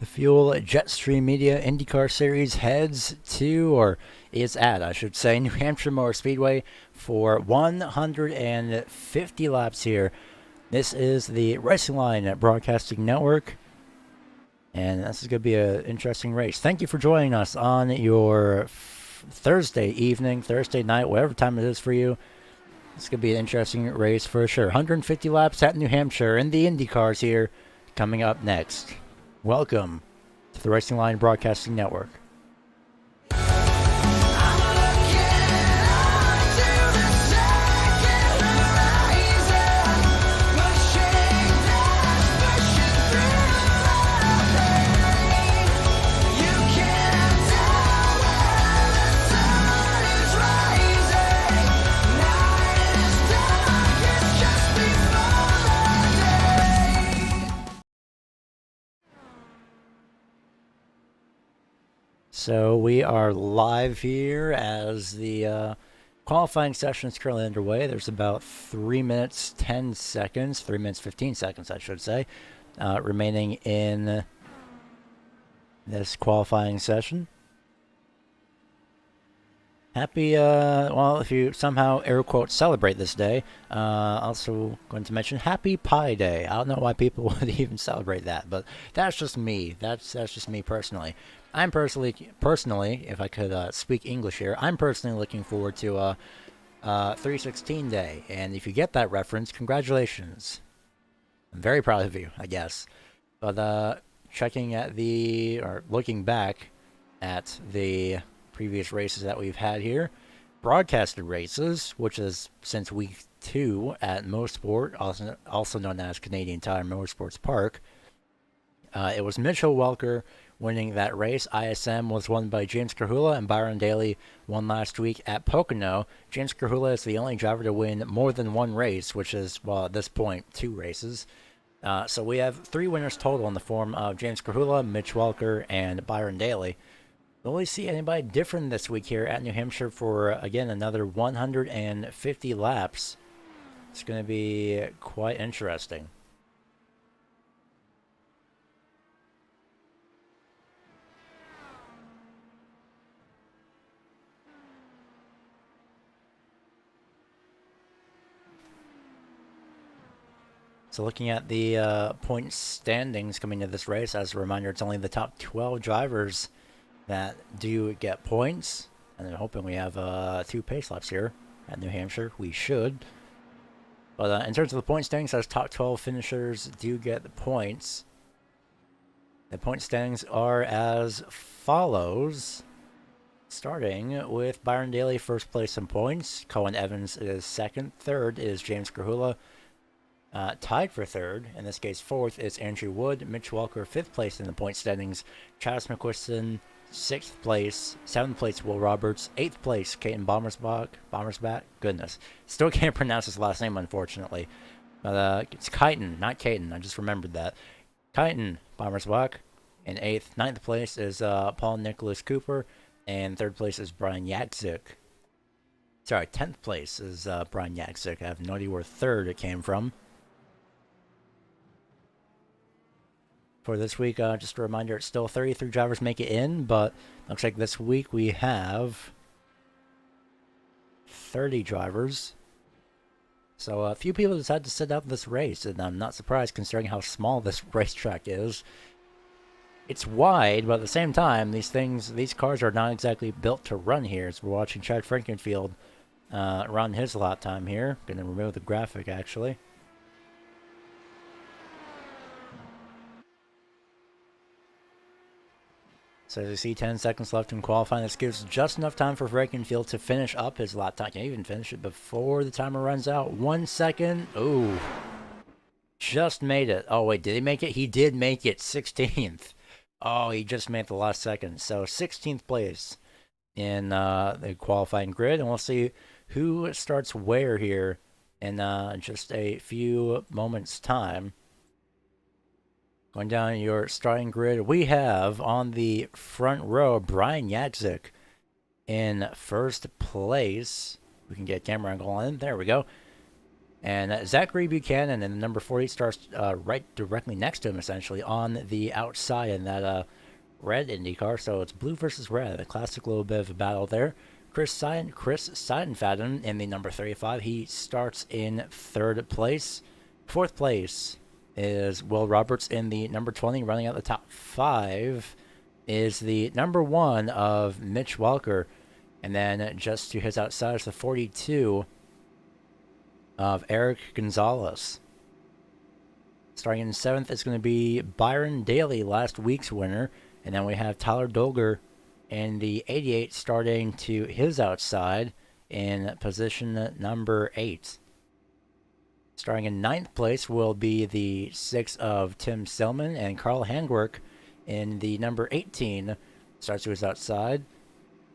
The Fuel Jetstream Media IndyCar Series heads to, or is at, I should say, New Hampshire Motor Speedway for 150 laps here. This is the Racing Line Broadcasting Network, and this is going to be an interesting race. Thank you for joining us on your Thursday evening, Thursday night, whatever time it is for you. It's going to be an interesting race for sure. 150 laps at New Hampshire, and the IndyCars here coming up next. Welcome to the Racing Line Broadcasting Network. So we are live here as the qualifying session is currently underway. There's about 3 minutes 10 seconds, 3 minutes 15 seconds, I should say, remaining in this qualifying session. Happy, well, if you somehow air quote celebrate this day, also going to mention Happy Pie Day. I don't know why people would even celebrate that, but that's just me. That's just me personally. I'm personally, if I could speak English here, I'm personally looking forward to 316 Day, and if you get that reference, congratulations. I'm very proud of you, I guess. But checking at or looking back at the previous races that we've had here, broadcasted races, which is since week 2 at Mosport, also known as Canadian Tire Motorsports Park. It was Mitchell Welker winning that race. ISM was won by James Krahula, and Byron Daly won last week at Pocono. James Krahula is the only driver to win more than one race, which is, well, at this point, 2 races. So we have 3 winners total in the form of James Krahula, Mitch Welker, and Byron Daly. Will we see anybody different this week here at New Hampshire for, again, another 150 laps? It's going to be quite interesting. So looking at the point standings coming into this race, as a reminder, it's only the top 12 drivers that do get points. And I'm hoping we have 2 pace laps here at New Hampshire. We should. But in terms of the point standings, those top 12 finishers do get the points. The point standings are as follows. Starting with Byron Daly, first place in points. Cohen Evans is second. Third is James Krahula. Tied for third, in this case fourth, is Andrew Wood. Mitch Walker, 5th place in the point standings. Travis McQuiston, 6th place. 7th place, Will Roberts. 8th place, Caden Bommersbach. Goodness. Still can't pronounce his last name, unfortunately. It's Kyten, not Caden. I just remembered that. Kyten Bommersbach in 8th. 9th place is Paul Nicholas Cooper. And 3rd place is Brian Yadzik. Sorry, 10th place is Brian Yadzik. I have no idea where 3rd it came from. For this week, just a reminder, it's still 33 drivers make it in, but looks like this week we have 30 drivers. So a few people decided to sit out this race, and I'm not surprised considering how small this racetrack is. It's wide, but at the same time, these cars are not exactly built to run here. So we're watching Chad Frankenfield run his lap time here. Gonna remove the graphic, actually. So as you see, 10 seconds left in qualifying. This gives just enough time for Frankenfield to finish up his lap time. Can even finish it before the timer runs out. 1 second. Ooh. Just made it. Oh, wait, did he make it? He did make it. 16th. Oh, he just made the last second. So 16th place in the qualifying grid. And we'll see who starts where here in just a few moments' time. Going down your starting grid, we have on the front row Brian Yadzik in first place. We can get camera angle on. There we go. And Zachary Buchanan in the number 40 starts right directly next to him, essentially, on the outside in that red IndyCar. So it's blue versus red, a classic little bit of a battle there. Chris Seidenfaden in the number 35. He starts in third place. Fourth place is Will Roberts in the number 20. Running out the top 5 is the number 1 of Mitch Walker. And then just to his outside is the 42 of Eric Gonzalez. Starting in 7th, it's going to be Byron Daly, last week's winner. And then we have Tyler Dolger in the 88 starting to his outside in position number 8. Starting in 9th place will be the 6 of Tim Stillman, and Carl Handwerk in the number 18 starts to his outside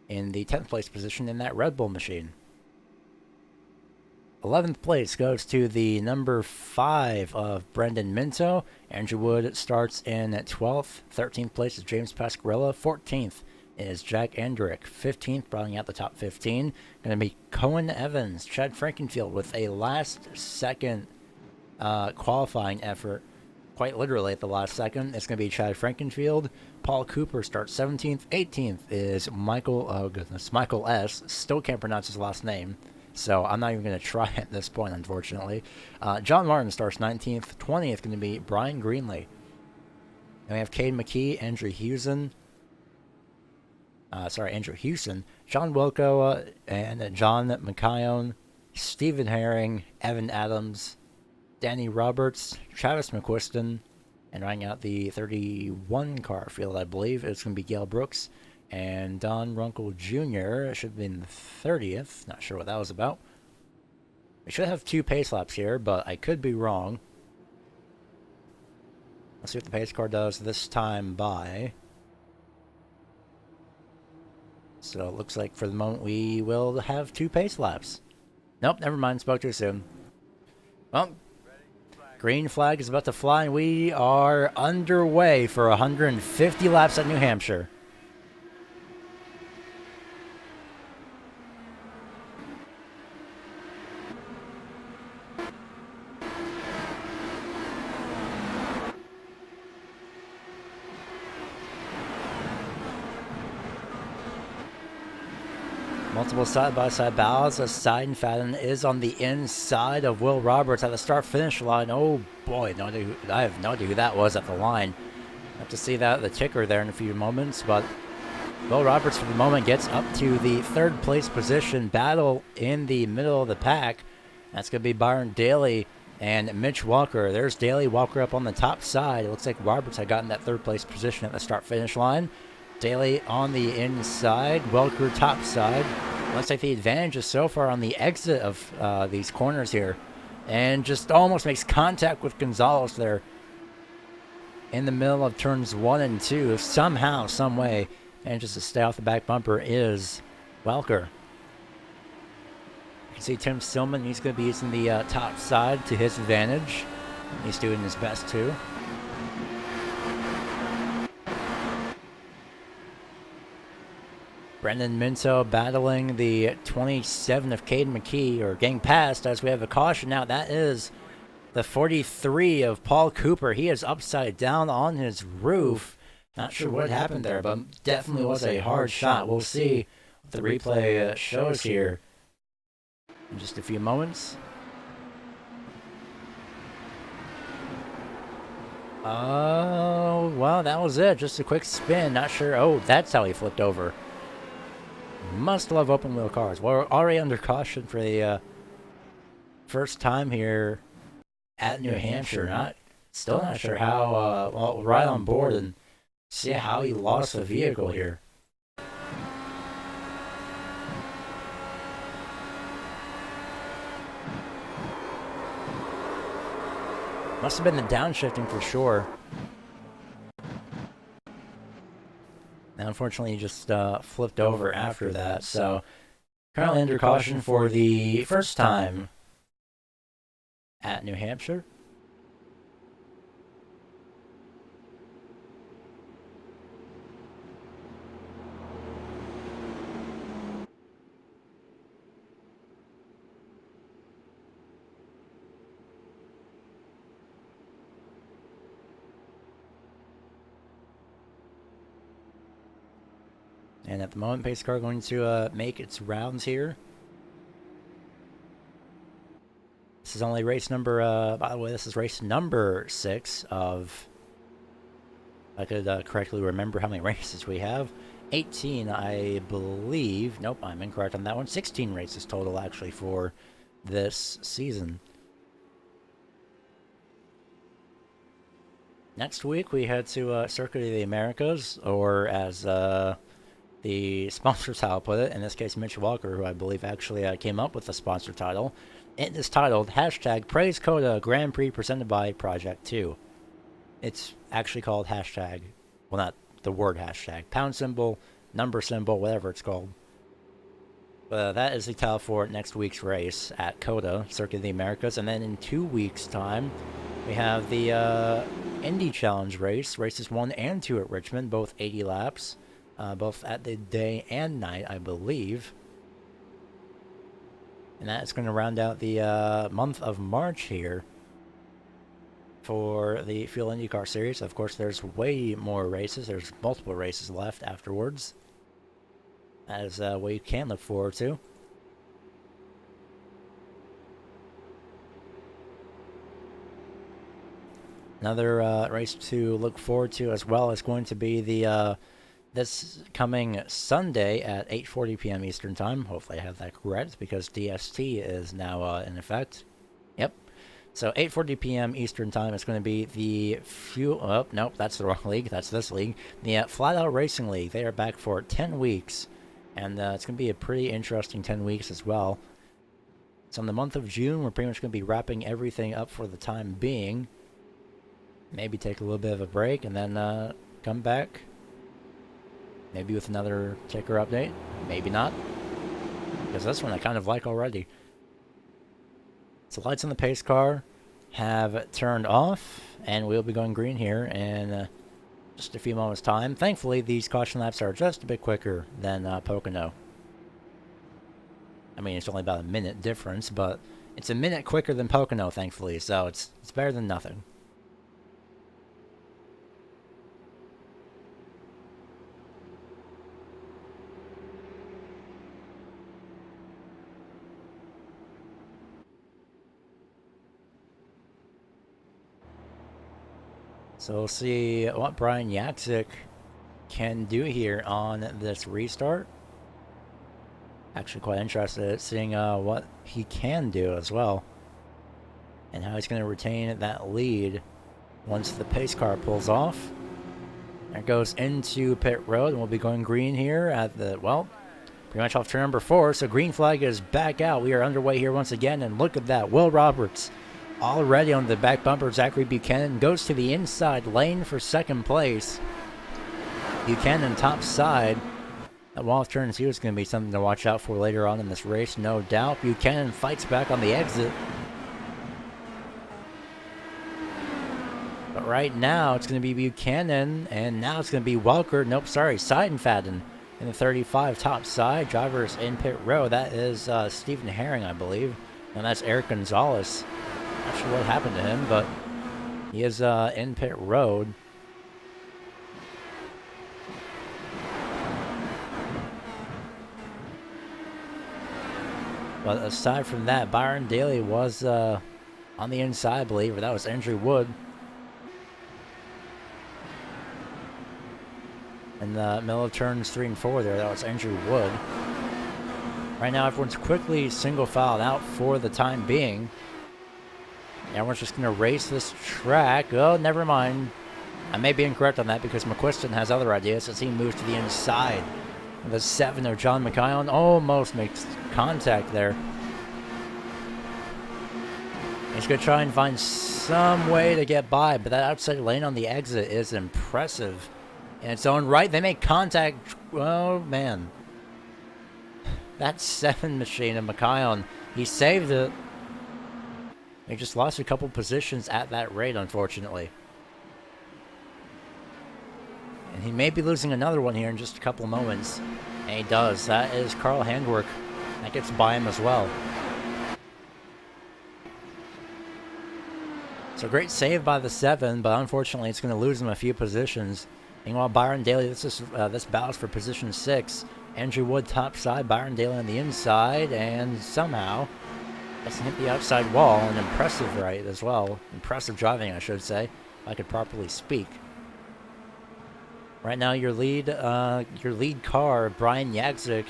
in the 10th place position in that Red Bull machine. 11th place goes to the number 5 of Brendan Minto. Andrew Wood starts in 12th. 13th place is James Pasquarella. 14th is Jack Andrick. 15th, rounding out the top 15, going to be Cohen Evans. Chad Frankenfield with a last-second qualifying effort. Quite literally at the last second. It's going to be Chad Frankenfield. Paul Cooper starts 17th. 18th is Michael S. Still can't pronounce his last name, so I'm not even going to try at this point, unfortunately. John Martin starts 19th. 20th going to be Brian Greenlee. And we have Cade McKee, Andrew Hewson, John Wilco, and John McKeown, Stephen Herring, Evan Adams, Danny Roberts, Travis McQuiston, and running out the 31 car field, I believe, it's going to be Gail Brooks and Don Runkle Jr. It should have been 30th. Not sure what that was about. We should have 2 pace laps here, but I could be wrong. Let's see what the pace car does this time by. So it looks like for the moment we will have 2 pace laps. Nope, never mind. Spoke too soon. Well, green flag is about to fly, and we are underway for 150 laps at New Hampshire. Multiple side-by-side battles as Seidenfaden is on the inside of Will Roberts at the start-finish line. Oh boy, I have no idea who that was at the line. I'll have to see that the ticker there in a few moments, but Will Roberts for the moment gets up to the 3rd place position. Battle in the middle of the pack. That's going to be Byron Daly and Mitch Walker. There's Daly, Walker up on the top side. It looks like Roberts had gotten that 3rd place position at the start-finish line. Daly on the inside, Welker top side. Looks like the advantage is so far on the exit of these corners here. And just almost makes contact with Gonzalez there in the middle of turns 1 and 2. Somehow, some way, manages to stay off the back bumper is Welker. You can see Tim Stillman, he's going to be using the top side to his advantage. He's doing his best too. Brendan Minto battling the 27 of Cade McKee, or getting past as we have a caution now. That is the 43 of Paul Cooper. He is upside down on his roof. Not sure what happened there, but definitely was a hard shot. We'll see what the replay shows here in just a few moments. Oh, well, that was it. Just a quick spin. Not sure. Oh, that's how he flipped over. Must love open wheel cars. We're already under caution for the first time here at New Hampshire. Still not sure how. Well, right on board and see how he lost the vehicle here. Must have been the downshifting for sure. And unfortunately, he just flipped over after that. So, currently under caution for the first time at New Hampshire. And at the moment, pace car going to make its rounds here. This is only race number, by the way, this is race number 6 of, I could correctly remember how many races we have. 18, I believe. Nope, I'm incorrect on that one. 16 races total, actually, for this season. Next week, we head to Circuit of the Americas, or as the sponsor title put it, in this case, Mitch Walker, who I believe actually came up with the sponsor title. It is titled hashtag Praise Coda Grand Prix presented by Project 2. It's actually called hashtag, well, not the word hashtag, pound symbol, number symbol, whatever it's called. But that is the title for next week's race at Coda, Circuit of the Americas. And then in 2 weeks' time, we have the Indy Challenge race, races 1 and 2 at Richmond, both 80 laps, both at the day and night, I believe. And that's going to round out the month of March here for the Fuel IndyCar Series. Of course, there's way more races. There's multiple races left afterwards. That is what you can look forward to. Another race to look forward to as well is going to be the this coming Sunday at 8:40 p.m. Eastern Time. Hopefully I have that correct because DST is now in effect. Yep. So 8:40 p.m. Eastern Time is going to be the Fuel... Oh, nope, that's the wrong league. That's this league. The Flat Out Racing League. They are back for 10 weeks. And it's going to be a pretty interesting 10 weeks as well. So in the month of June, we're pretty much going to be wrapping everything up for the time being. Maybe take a little bit of a break and then come back. Maybe with another ticker update. Maybe not. Because this one I kind of like already. So lights on the pace car have turned off. And we'll be going green here in just a few moments' time. Thankfully, these caution laps are just a bit quicker than Pocono. I mean, it's only about a minute difference, but it's a minute quicker than Pocono, thankfully. So it's better than nothing. So we'll see what Brian Yaksic can do here on this restart. Actually quite interested in seeing what he can do as well. And how he's going to retain that lead once the pace car pulls off. There goes into pit road, and we'll be going green here at the, well, pretty much off turn number 4. So green flag is back out. We are underway here once again, and look at that. Will Roberts already on the back bumper. Zachary Buchanan goes to the inside lane for second place. Buchanan top side. That wall of turns here is going to be something to watch out for later on in this race, no doubt. Buchanan fights back on the exit. But right now, it's going to be Buchanan, and now it's going to be Welker. Nope, sorry, Seidenfaden in the 35 top side. Drivers in pit row. That is Stephen Herring, I believe. And that's Eric Gonzalez. Not sure what happened to him, but he is in pit road. But aside from that, Byron Daly was on the inside, I believe, or that was Andrew Wood. In the middle of turns 3 and 4 there, that was Andrew Wood. Right now, everyone's quickly single filed out for the time being. Everyone's just going to race this track. Oh, never mind. I may be incorrect on that because McQuiston has other ideas as he moves to the inside. The 7 of John McKyon almost makes contact there. He's going to try and find some way to get by, but that outside lane on the exit is impressive. In its own right, they make contact. Oh, man. That 7 machine of McKyon, he saved it. He just lost a couple positions at that rate, unfortunately. And he may be losing another one here in just a couple of moments. And he does. That is Carl Handwerk. That gets by him as well. So great save by the 7, but unfortunately it's going to lose him a few positions. Meanwhile, Byron Daly, this battle's for position 6. Andrew Wood top side, Byron Daly on the inside, and somehow doesn't hit the outside wall. An impressive right as well. Impressive driving, I should say, if I could properly speak. Right now, your lead car, Brian Yagzik,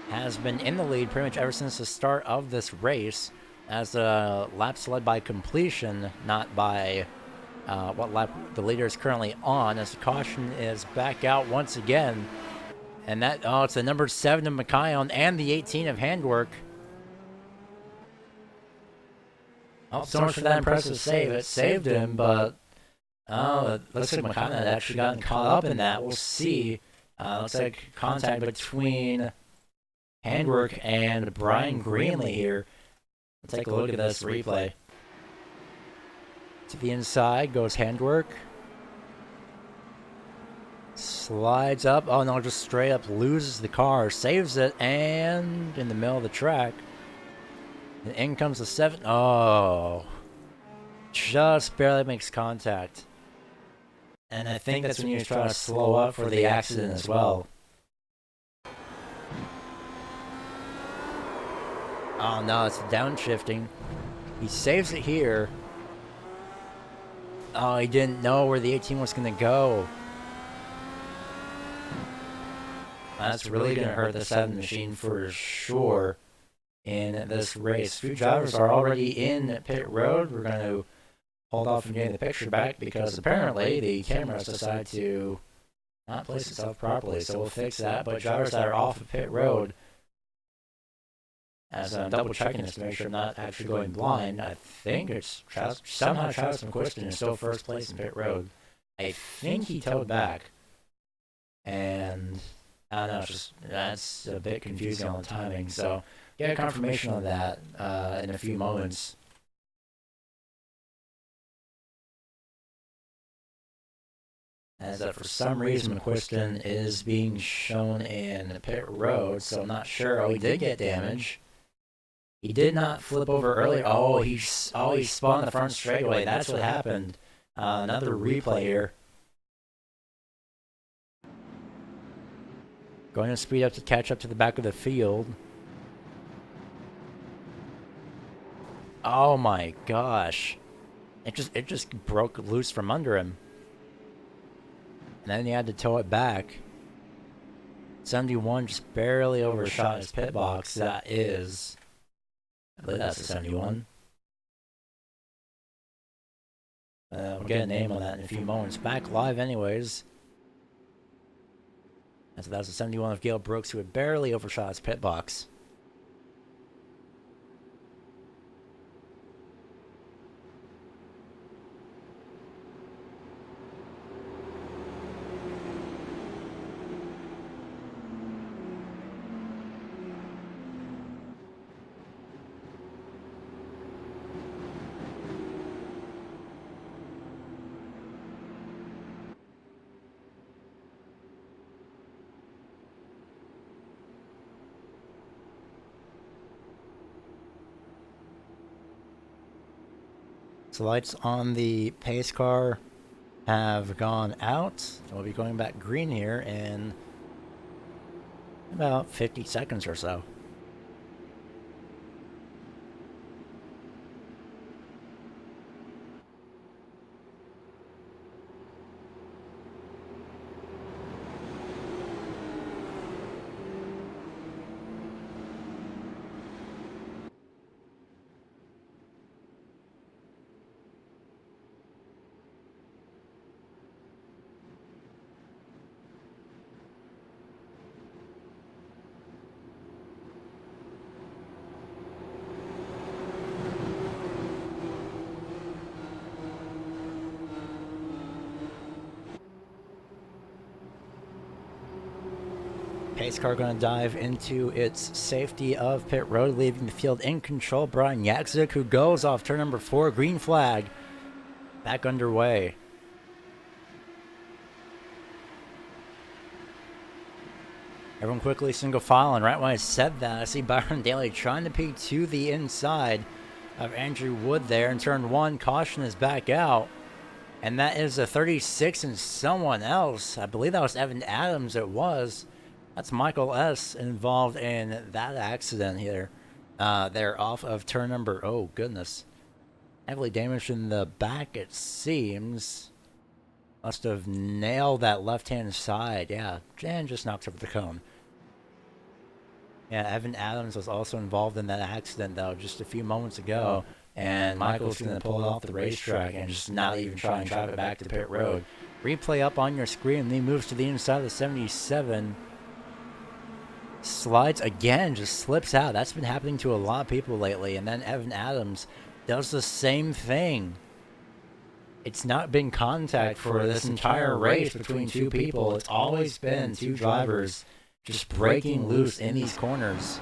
has been in the lead pretty much ever since the start of this race, as laps led by completion, not by what lap the leader is currently on, as the caution is back out once again. And that, it's the number 7 of McKyon and the 18 of Handwork. Oh, so much for that impressive save. It saved him, but it looks like McKyon had actually gotten caught up in that. We'll see. Looks like contact between Handwork and Brian Greenlee here. Let's take a look at this replay. To the inside goes Handwork. Slides up. Oh no, just straight up loses the car. Saves it, and in the middle of the track. And in comes the 7. Oh. Just barely makes contact. And I think that's when you try to slow up for the accident as well. Oh no, it's downshifting. He saves it here. Oh, he didn't know where the 18 was going to go. That's really going to hurt the 7 machine for sure in this race. 2 drivers are already in pit road. We're going to hold off from getting the picture back because apparently the cameras decided to not place itself properly. So we'll fix that. But drivers that are off of pit road, as I'm double checking this to make sure I'm not actually going blind, I think it's somehow Travis McQuiston is still first place in pit road. I think he towed back. And I don't know, that's a bit confusing on the timing. So get confirmation on that in a few moments. As that for some reason McQuiston is being shown in pit road, so I'm not sure. Oh, he did get damage. He did not flip over earlier. Oh, he spun the front straightaway. That's what happened. Another replay here. Going to speed up to catch up to the back of the field. Oh my gosh. It just broke loose from under him. And then he had to tow it back. 71 just barely overshot his pit box. That is, I believe that's a 71. We'll get a name on that in a few moments. Back live anyways. And so that was a 71 of Gale Brooks, who had barely overshot his pit box. So lights on the pace car have gone out. So we'll be going back green here in about 50 seconds or so. Pace car going to dive into its safety of pit road, leaving the field in control. Brian Yagzik, who goes off turn number 4, green flag, back underway. Everyone quickly single file, and right when I said that, I see Byron Daly trying to peek to the inside of Andrew Wood there in turn 1. Caution is back out. And that is a 36 and someone else. I believe that was Evan Adams. It was. That's Michael S. involved in that accident here. They're off of turn number. Oh, goodness. Heavily damaged in the back, it seems. Must have nailed that left-hand side. Yeah, and just knocked over the cone. Yeah, Evan Adams was also involved in that accident, though, just a few moments ago. And Michael's going to pull it off the racetrack and just not even try and drive it back to pit road. Replay up on your screen, and he moves to the inside of the 77. Slides again, just slips out. That's been happening to a lot of people lately. And then Evan Adams does the same thing. It's not been contact for this entire race between two people. It's always been two drivers just breaking loose in these corners.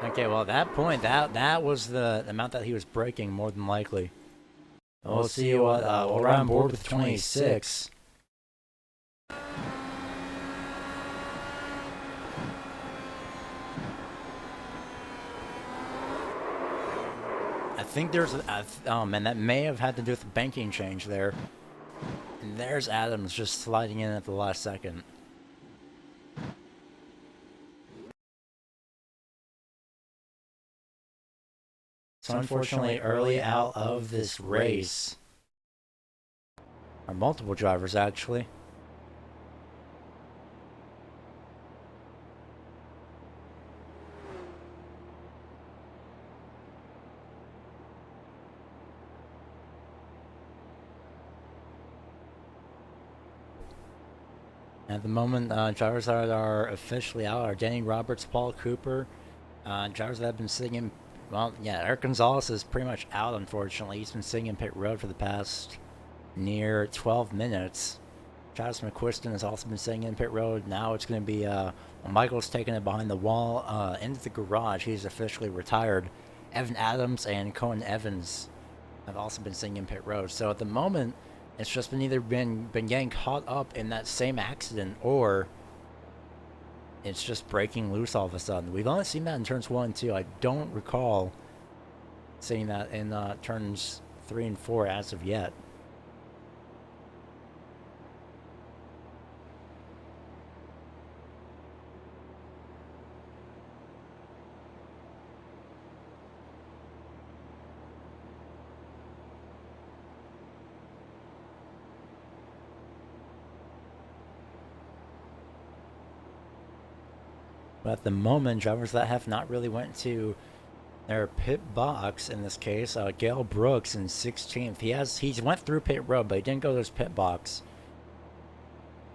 Okay, well, at that point, that was the amount that he was braking, more than likely. We'll see what we're on board with 26. I think there's oh man, that may have had to do with the banking change there. And there's Adams just sliding in at the last second. So unfortunately, early out of this race are multiple drivers, actually. At the moment, drivers that are officially out are Danny Roberts, Paul Cooper. Drivers that have been sitting in, well, yeah, Eric Gonzalez is pretty much out, unfortunately. He's been sitting in pit road for the past near 12 minutes. Travis McQuiston has also been sitting in pit road. Now it's going to be Michael's taking it behind the wall into the garage. He's officially retired. Evan Adams and Cohen Evans have also been sitting in pit road. So at the moment, it's just been either been getting caught up in that same accident, or it's just breaking loose all of a sudden. We've only seen that in turns 1 and 2. I don't recall seeing that in turns 3 and 4 as of yet. But at the moment, drivers that have not really went to their pit box in this case, Gale Brooks in 16th. He's went through pit road, but he didn't go to his pit box.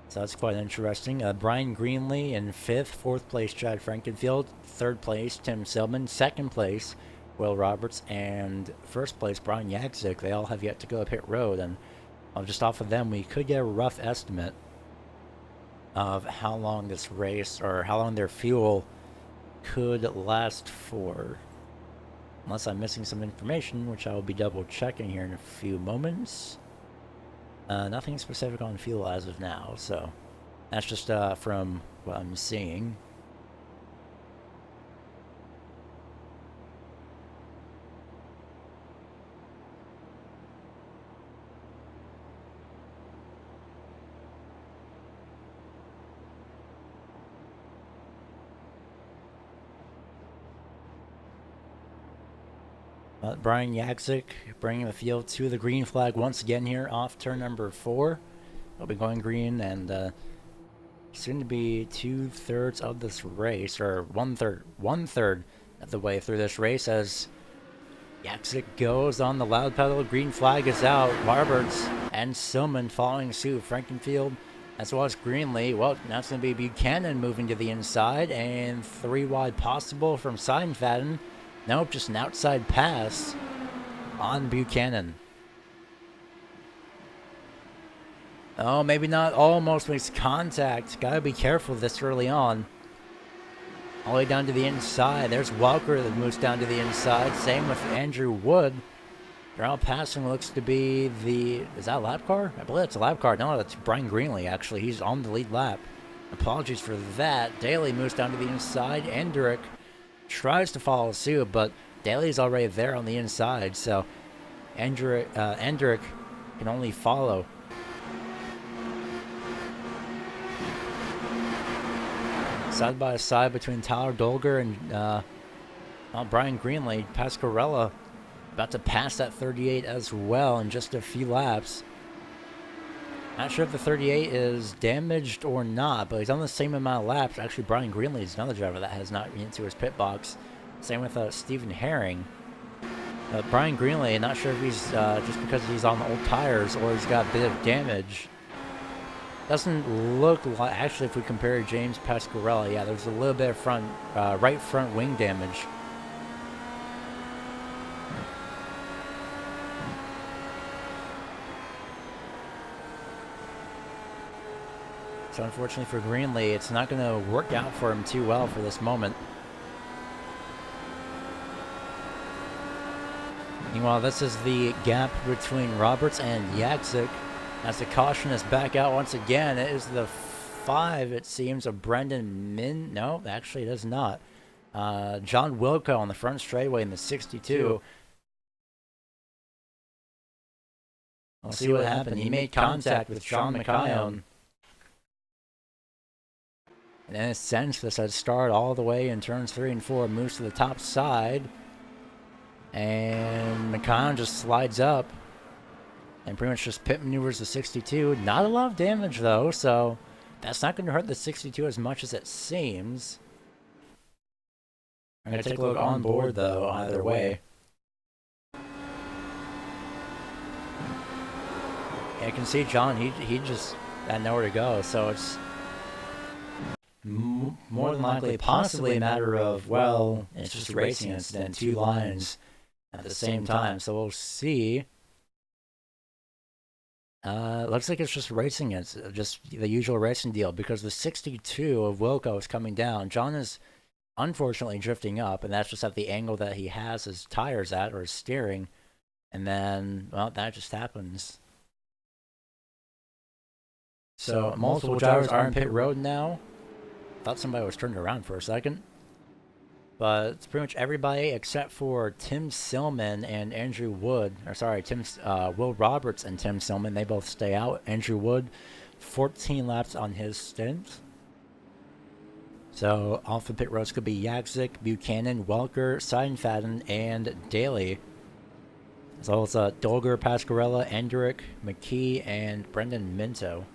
So that's quite interesting. Brian Greenlee in 5th, 4th place Chad Frankenfield, 3rd place Tim Silman, 2nd place Will Roberts, and 1st place Brian Yagzik. They all have yet to go to pit road, and just off of them, we could get a rough estimate of how long this race, or how long their fuel could last for. Unless I'm missing some information, which I will be double checking here in a few moments. Nothing specific on fuel as of now, so that's just from what I'm seeing. Brian Yagzik bringing the field to the green flag once again here off turn number 4. We'll be going green, and soon to be 2/3 of this race, or one third of the way through this race, as Yagzik goes on the loud pedal. Green flag is out. Roberts and Silman following suit. Frankenfield as well as Greenlee. Well, now it's going to be Buchanan moving to the inside, and 3 wide possible from Seidenfaden. Nope, just an outside pass on Buchanan. Oh, maybe not. Almost makes contact. Gotta be careful this early on. All the way down to the inside. There's Walker that moves down to the inside. Same with Andrew Wood. They're all passing. Looks to be the... Is that a lap car? I believe it's a lap car. No, that's Brian Greenlee, actually. He's on the lead lap. Apologies for that. Daly moves down to the inside. Endrick tries to follow suit, but Daly's already there on the inside, so Endrick can only follow. Side by side between Tyler Dolger and Brian Greenlee. Pasquarella about to pass that 38 as well in just a few laps. Not sure if the 38 is damaged or not, but he's on the same amount of laps. Actually, Brian Greenlee is another driver that has not been into his pit box. Same with Stephen Herring. Brian Greenlee, not sure if he's just because he's on the old tires or he's got a bit of damage. Doesn't look like, actually, if we compare James Pasquarella, yeah, there's a little bit of right front wing damage. So unfortunately for Greenlee, it's not going to work out for him too well for this moment. Meanwhile, this is the gap between Roberts and Yagzik. As the caution is back out once again, it is the 5, it seems, of Brendan Min. No, actually it is not. John Wilco on the front straightaway in the 62. We'll see what happened. He made contact with Sean McKion. And in a sense, this had started all the way in turns 3 and 4, moves to the top side. And McKion just slides up. And pretty much just pit maneuvers the 62. Not a lot of damage, though, so that's not going to hurt the 62 as much as it seems. I'm going to take a look on board, though, either way. Yeah, I can see John, he just had nowhere to go, so it's more than likely possibly a matter of, well, it's just a racing incident, 2 lines at the same time, so we'll see. Looks like it's just racing. It's just the usual racing deal because the 62 of Wilco is coming down. John is unfortunately drifting up, and that's just at the angle that he has his tires at, or his steering. And then, well, that just happens. So multiple drivers are in pit road now. Thought somebody was turned around for a second. But it's pretty much everybody except for Tim Silman and Andrew Wood. Or sorry, Will Roberts and Tim Silman. They both stay out. Andrew Wood, 14 laps on his stint. So off the pit roads could be Yagzik, Buchanan, Welker, Seidenfaden, and Daly. As well as Dolger, Pasquarella, Endrick, McKee, and Brendan Minto.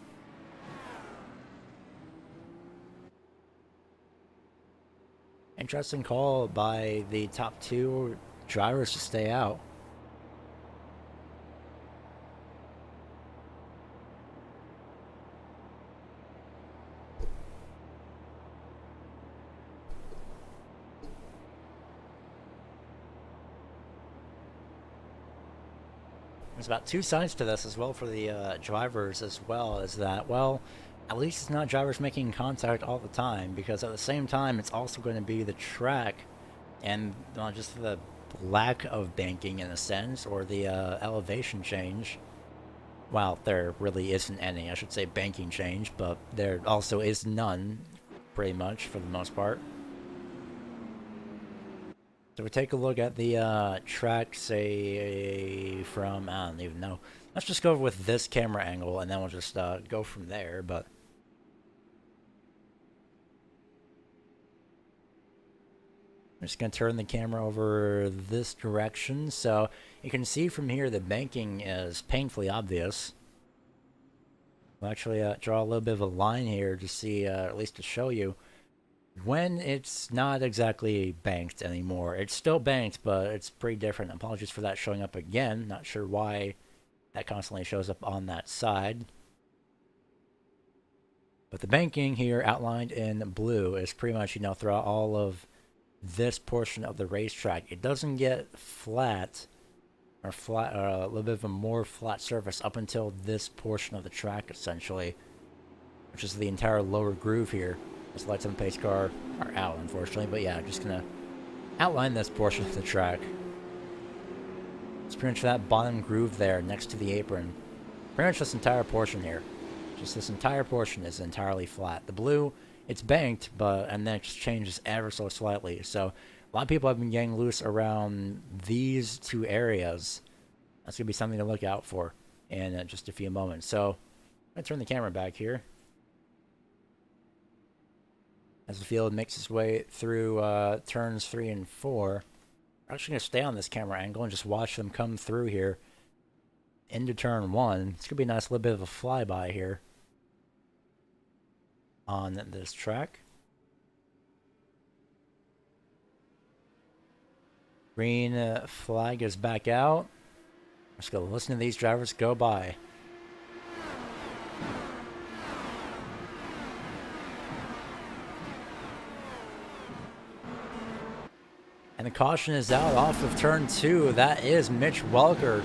Interesting call by the top 2 drivers to stay out. There's about 2 sides to this as well for the drivers as well, is that, well, at least it's not drivers making contact all the time, because at the same time, it's also going to be the track and just the lack of banking in a sense, or the elevation change. Well, there really isn't any, I should say banking change, but there also is none, pretty much, for the most part. So we take a look at the track, say, from, I don't even know. Let's just go with this camera angle, and then we'll just go from there, but I'm just going to turn the camera over this direction, so you can see from here the banking is painfully obvious. We'll actually draw a little bit of a line here to see, at least to show you, when it's not exactly banked anymore. It's still banked, but it's pretty different. Apologies for that showing up again. Not sure why that constantly shows up on that side. But the banking here outlined in blue is pretty much, throughout all of this portion of the racetrack. It doesn't get flat, or a little bit of a more flat surface up until this portion of the track, essentially, which is the entire lower groove here. This lights on the pace car are out, unfortunately, but yeah, I'm just gonna outline this portion of the track. It's pretty much that bottom groove there next to the apron. Pretty much this entire portion here. Just this entire portion is entirely flat. The blue, it's banked, and then it just changes ever so slightly. So A lot of people have been getting loose around these two areas. That's going to be something to look out for in just a few moments. So I'm going to turn the camera back here as the field makes its way through turns 3 and 4. I'm actually going to stay on this camera angle and just watch them come through here into turn 1. It's going to be a nice little bit of a flyby here on this track. Green flag is back out. Let's go listen to these drivers go by. And the caution is out off of turn 2. That is Mitch Welker.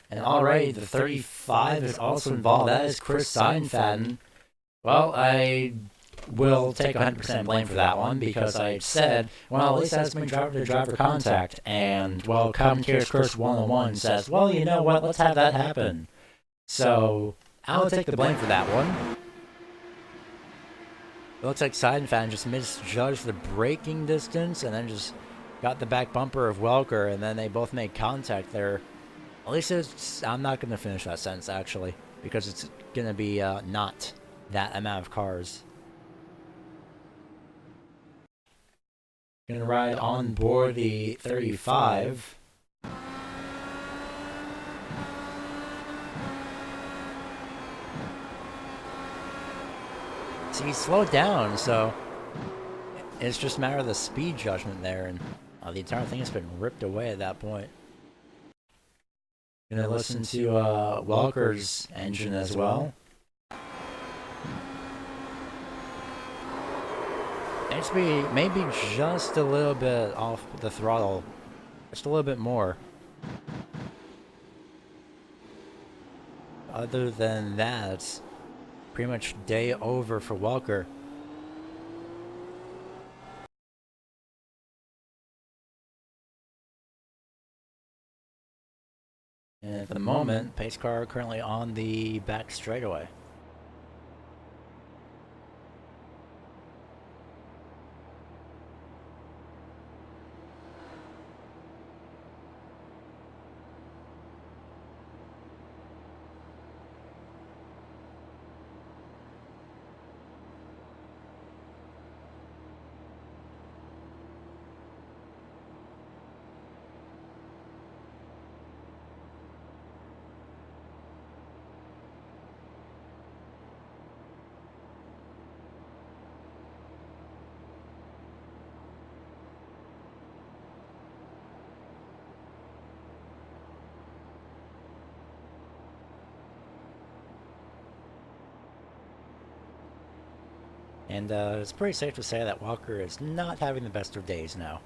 And already the 35 is also involved. That is Chris Seinfaden. Well, I will take 100% blame for that one because I said, well, at least that's been driver-to-driver contact. And, well, commentator's Curse 101 says, well, you know what, let's have that happen. So, I'll take the blame for that one. It looks like Seidenfaden just misjudged the braking distance and then just got the back bumper of Welker, and then they both made contact there. At least it's, I'm not going to finish that sentence, actually, because it's going to be not that amount of cars. Going to ride on board the 35. See, he slowed down, so it's just a matter of the speed judgment there, and the entire thing has been ripped away at that point. Gonna listen to Welker's engine as well. Needs to be maybe just a little bit off the throttle, just a little bit more. Other than that, pretty much day over for Welker. And at the moment, pace car currently on the back straightaway. And it's pretty safe to say that Welker is not having the best of days now.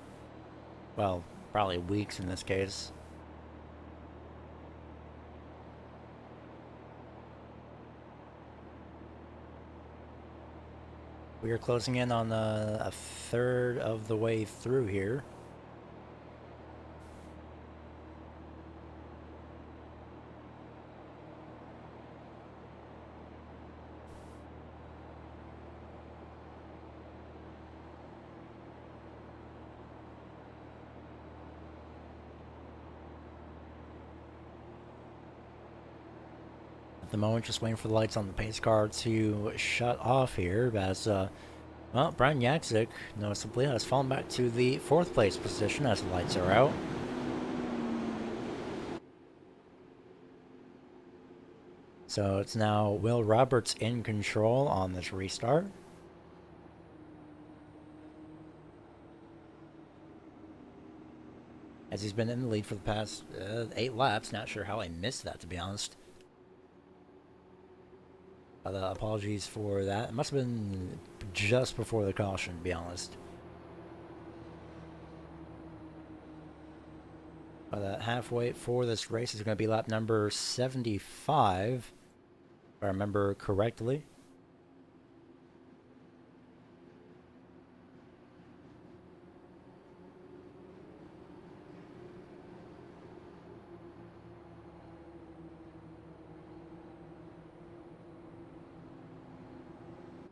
Well, probably weeks in this case. We are closing in on a third of the way through here. At the moment, just waiting for the lights on the pace car to shut off here as, well, Brian Yaksic noticeably has fallen back to the 4th place position as the lights are out. So it's now Will Roberts in control on this restart. As he's been in the lead for the past 8 laps. Not sure how I missed that, to be honest. Apologies for that. It must have been just before the caution, to be honest. Halfway for this race is going to be lap number 75, if I remember correctly.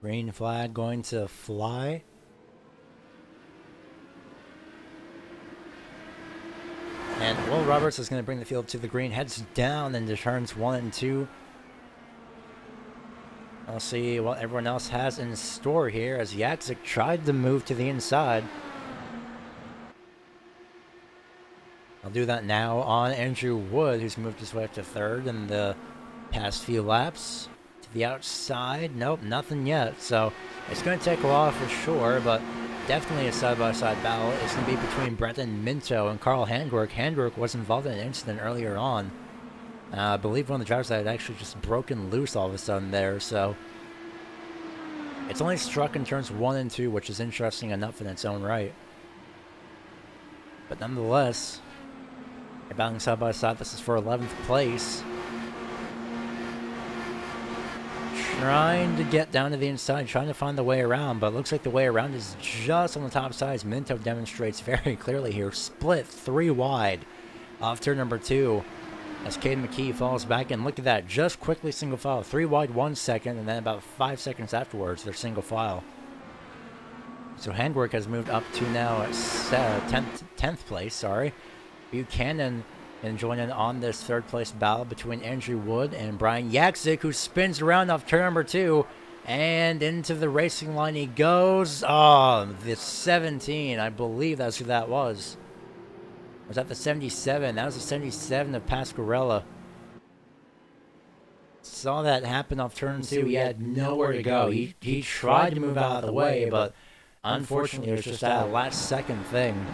Green flag going to fly. Will Roberts is going to bring the field to the green, heads down into turns 1 and 2. I'll see what everyone else has in store here as Jakzik tried to move to the inside. I'll do that now on Andrew Wood, who's moved his way up to third in the past few laps. To the outside, nope, nothing yet. So it's going to take a while for sure, but definitely a side-by-side battle. It's going to be between Brenton Minto and Carl Handwerk. Handwerk was involved in an incident earlier on. I believe one of the drivers had actually just broken loose all of a sudden there, so it's only struck in turns 1 and 2, which is interesting enough in its own right. But nonetheless, they're battling side by side. This is for 11th place. Trying to get down to the inside, trying to find the way around, but it looks like the way around is just on the top side, as Minto demonstrates very clearly here. Split 3 wide off turn number 2. As Caden McKee falls back in. Look at that. Just quickly single file. 3 wide 1 second, and then about 5 seconds afterwards, they're single file. So Handwerk has moved up to now 10th place. Sorry. Buchanan and joining on this 3rd place battle between Andrew Wood and Brian Jakzik, who spins around off turn number 2. And into the racing line he goes. Oh, the 17. I believe that's who that was. Was that the 77? That was the 77 of Pasquarella. Saw that happen off turn 2. He had nowhere to go. He tried to move out of the way, but unfortunately it was just that last second thing.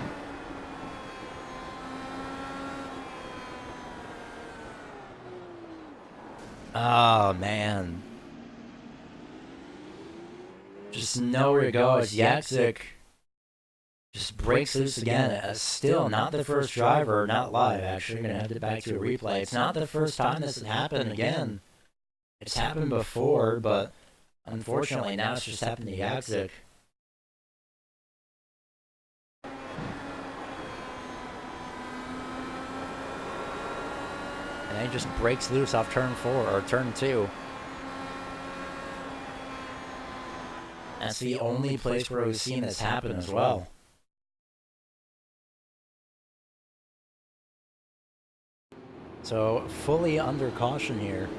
Oh, man. Just nowhere to go as Jakzik just breaks loose again. Still not the first driver, not live actually. Gonna have to back to a replay. It's not the first time this has happened again. It's happened before, but unfortunately now it's just happened to Jakzik. And he just breaks loose off turn 4 or turn 2. That's the only place where we've seen this happen as well. So, fully under caution here.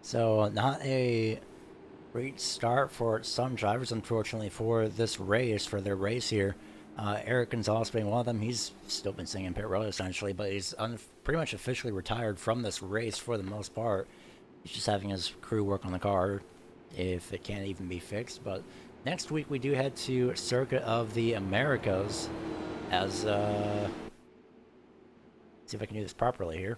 So, not a great start for some drivers, unfortunately, for this race, for their race here. Eric Gonzalez being one of them. He's still been singing pit road, essentially, but he's pretty much officially retired from this race for the most part. He's just having his crew work on the car, if it can't even be fixed. But next week, we do head to Circuit of the Americas, as, see if I can do this properly here.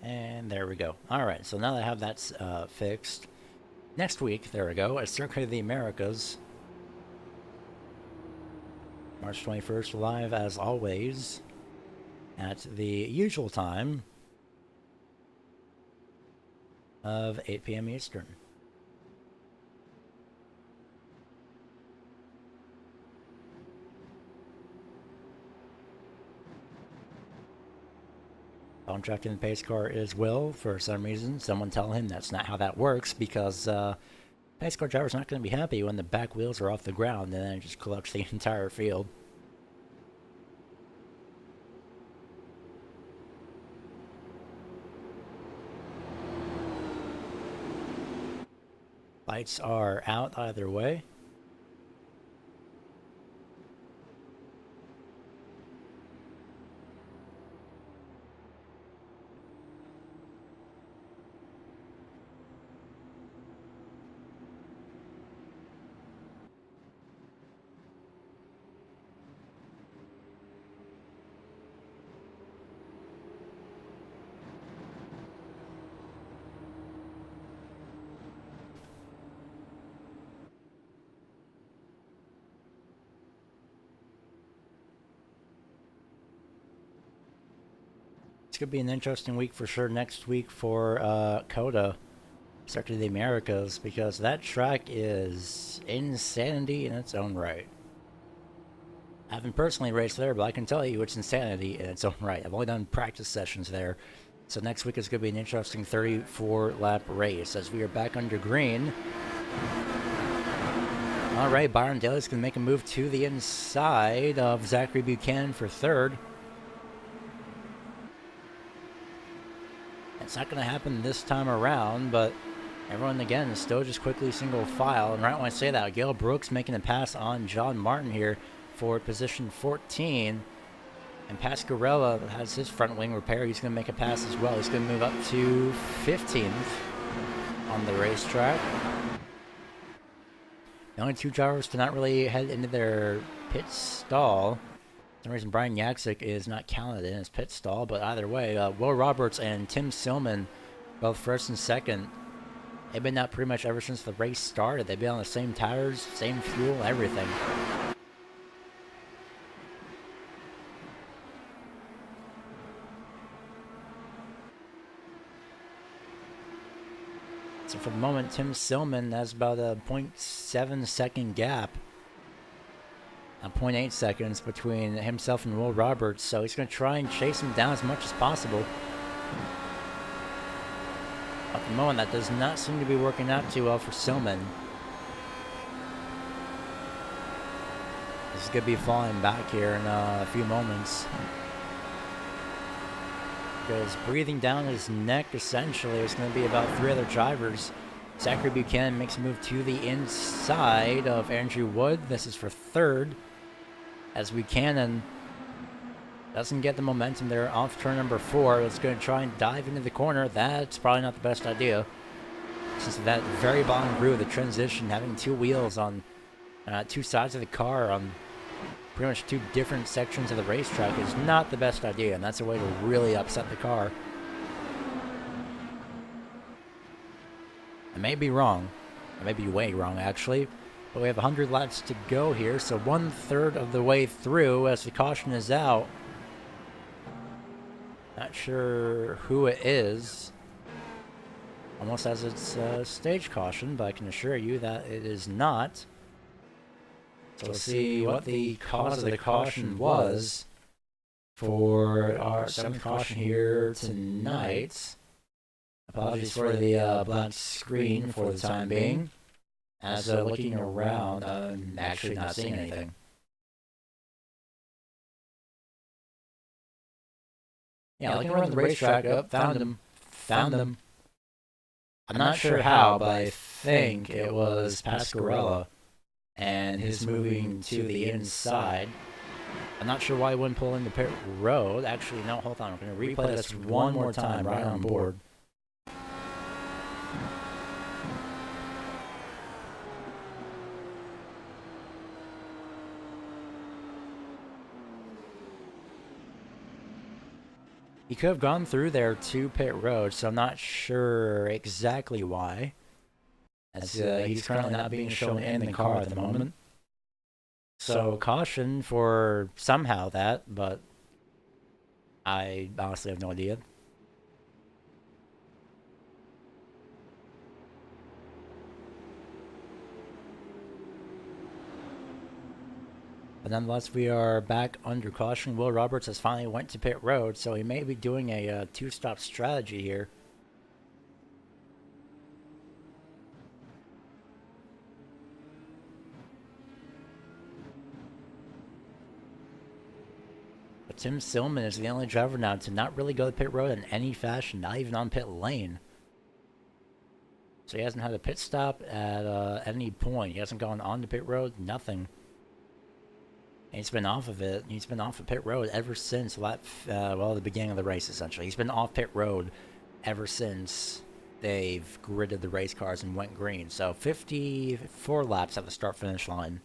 And there we go. Alright, so now that I have that fixed, next week, there we go, at Circuit of the Americas. March 21st, live as always, at the usual time of 8 p.m. Eastern. Contracting the pace car is Will. For some reason, someone tell him that's not how that works, because pace car driver's not going to be happy when the back wheels are off the ground and then it just collects the entire field. Lights are out either way. It's going to be an interesting week for sure next week for COTA, Circuit of the Americas, because that track is insanity in its own right. I haven't personally raced there, but I can tell you it's insanity in its own right. I've only done practice sessions there. So next week is going to be an interesting 34-lap race as we are back under green. All right, Byron Daly's going to make a move to the inside of Zachary Buchanan for third. It's not going to happen this time around, but everyone, again, is still just quickly single file. And right when I say that, Gale Brooks making a pass on John Martin here for position 14. And Pasquarella has his front wing repair. He's going to make a pass as well. He's going to move up to 15th on the racetrack. The only two drivers to not really head into their pit stall. For some reason, Brian Yaksik is not counted in his pit stall, but either way, Will Roberts and Tim Silman, both first and second, they've been out pretty much ever since the race started. They've been on the same tires, same fuel, everything. So for the moment, Tim Silman has about a 0.7 second gap. 0.8 seconds between himself and Will Roberts, so he's going to try and chase him down as much as possible. At the moment, that does not seem to be working out too well for Silman. This is going to be falling back here in a few moments. Because breathing down his neck, essentially, is going to be about three other drivers. Zachary Buchanan makes a move to the inside of Andrew Wood. This is for third. As Buchanan doesn't get the momentum there off turn number 4. It's going to try and dive into the corner. That's probably not the best idea. Since that very bottom groove, the transition, having two wheels on two sides of the car on pretty much two different sections of the racetrack is not the best idea, and that's a way to really upset the car. I may be wrong. I may be way wrong, actually. But we have 100 laps to go here, so 1/3 of the way through as the caution is out. Not sure who it is. Almost as it's stage caution, but I can assure you that it is not. So we'll see what the cause of the caution was for our 7th caution here tonight. Apologies for the black screen for the time being. As looking around, I'm actually not seeing anything. Yeah, looking around the racetrack, found him. Found him. I'm not sure how, but I think it was Pasquarella and his moving to the inside. I'm not sure why he wouldn't pull into pit road. Actually, no, hold on. I'm going to replay this one more time right on board. He could have gone through there to pit road, so I'm not sure exactly why. As he's currently not being shown in the car at the moment. So caution for somehow that, but I honestly have no idea. But nonetheless, we are back under caution. Will Roberts has finally went to pit road, so he may be doing a two-stop strategy here. But Tim Silman is the only driver now to not really go to pit road in any fashion, not even on pit lane. So he hasn't had a pit stop at any point. He hasn't gone on to pit road, nothing. And he's been off of it. He's been off of pit road ever since the beginning of the race, essentially. He's been off pit road ever since they've gridded the race cars and went green. So 54 laps at the start-finish line.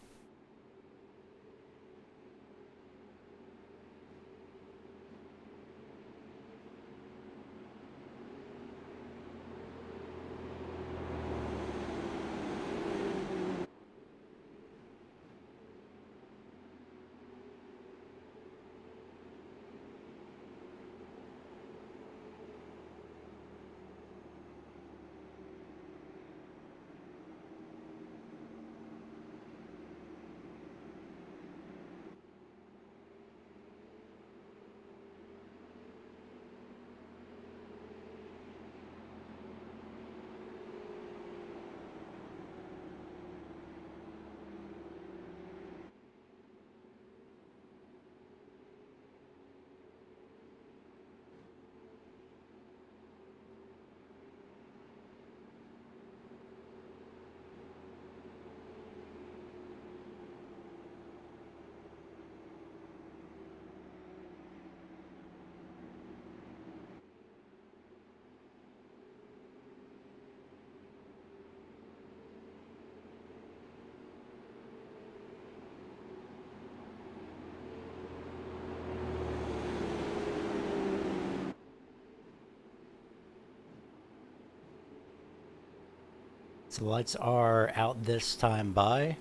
So the lights are out this time by.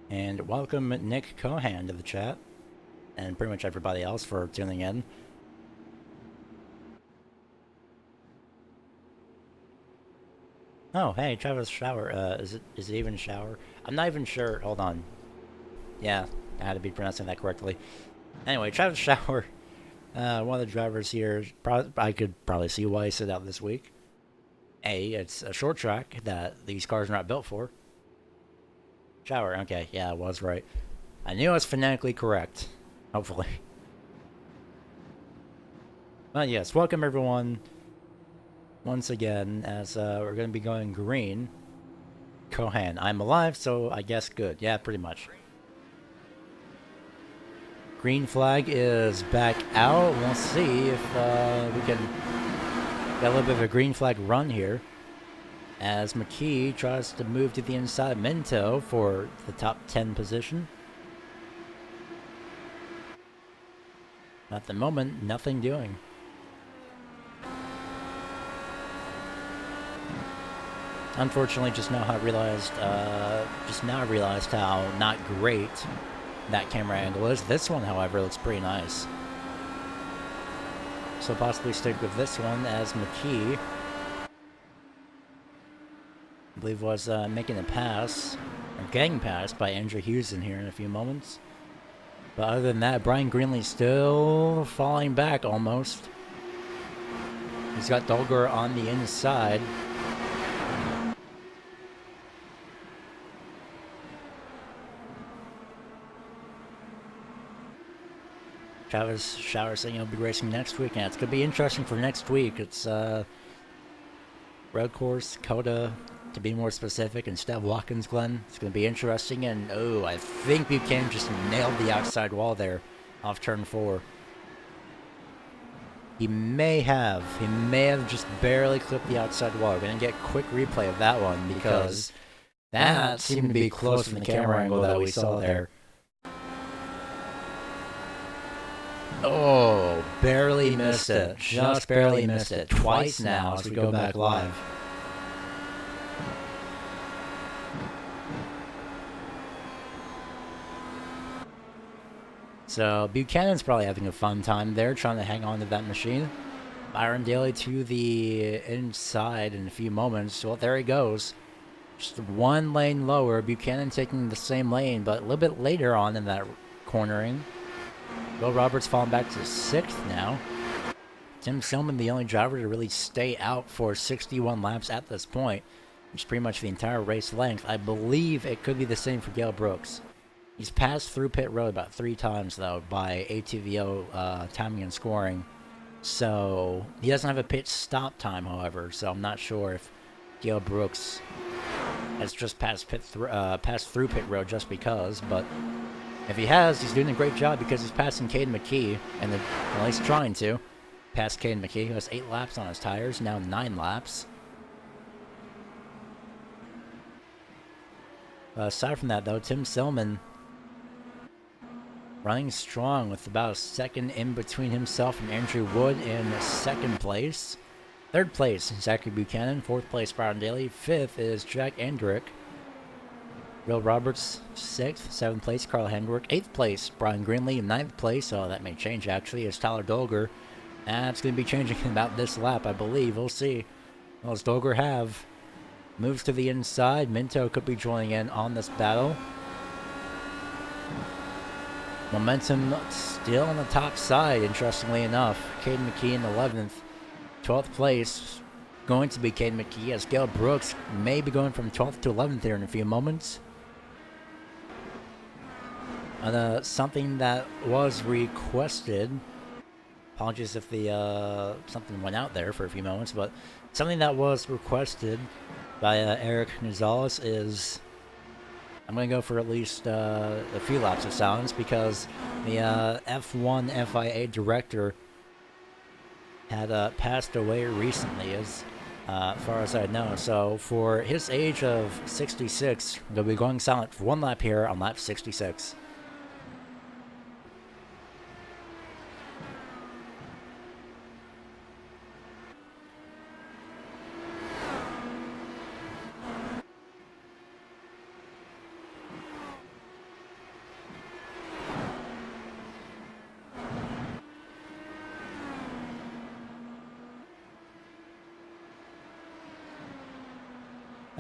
And welcome Nick Cohan to the chat. And pretty much everybody else for tuning in. Oh, hey, Travis Shower. Is it even Shower? I'm not even sure. Hold on. Yeah, I had to be pronouncing that correctly. Anyway, Travis Shower, one of the drivers here. I could probably see why he sit out this week. It's a short track that these cars are not built for. Shower, okay, yeah, I was right. I knew I was phonetically correct. Hopefully. But yes, welcome everyone once again, as we're going to be going green. Cohan, I'm alive, so I guess good. Yeah, pretty much. Green flag is back out. We'll see if we can get a little bit of a green flag run here, as McKee tries to move to the inside Minto for the top 10 position. At the moment, nothing doing. Unfortunately, just now I realized how not great that camera angle is. This one, however, looks pretty nice. So possibly stick with this one, as McKee, I believe, was making a pass, or getting passed by Andrew Hughes here in a few moments. But other than that, Brian Greenley's still falling back almost. He's got Dolger on the inside. Travis Shower saying he'll be racing next week, and it's going to be interesting for next week. It's road course, Coda, to be more specific, instead of Watkins Glen. It's going to be interesting, and oh, I think Buchanan just nailed the outside wall there off turn 4. He may have just barely clipped the outside wall. We're going to get a quick replay of that one, because that seemed to be close from the camera angle that we saw there. Oh, barely missed it. Just barely missed it. Twice now as we go back live. So Buchanan's probably having a fun time there, trying to hang on to that machine. Byron Daly to the inside in a few moments. Well, there he goes. Just one lane lower. Buchanan taking the same lane, but a little bit later on in that cornering. Will Roberts falling back to 6th now. Tim Silman, the only driver to really stay out for 61 laps at this point, which is pretty much the entire race length. I believe it could be the same for Gale Brooks. He's passed through pit road about 3 times, though, by ATVO timing and scoring. So he doesn't have a pit stop time, however, so I'm not sure if Gale Brooks has just passed through pit road just because, but if he has, he's doing a great job, because he's passing Caden McKee, and at least trying to pass Caden McKee, who has 8 laps on his tires, now 9 laps. Aside from that, though, Tim Silman running strong with about a second in between himself and Andrew Wood in 2nd place. 3rd place, Zachary Buchanan. 4th place, Byron Daly. 5th is Jack Andrick. Will Roberts, 6th. 7th place, Carl Hendrick. 8th place, Brian Greenley. 9th place, that may change actually, is Tyler Dolger. That's going to be changing in about this lap, I believe. We'll see. Well, as Dolger moves to the inside. Minto could be joining in on this battle. Momentum still on the top side, interestingly enough. Caden McKee in 11th. 12th place going to be Caden McKee, as Gale Brooks may be going from 12th to 11th here in a few moments. And something that was requested, apologies if the something went out there for a few moments, but something that was requested by Eric Nizales is, I'm going to go for at least a few laps of silence, because the F1 FIA director had passed away recently, as far as I know. So for his age of 66, we'll be going silent for 1 lap here on lap 66.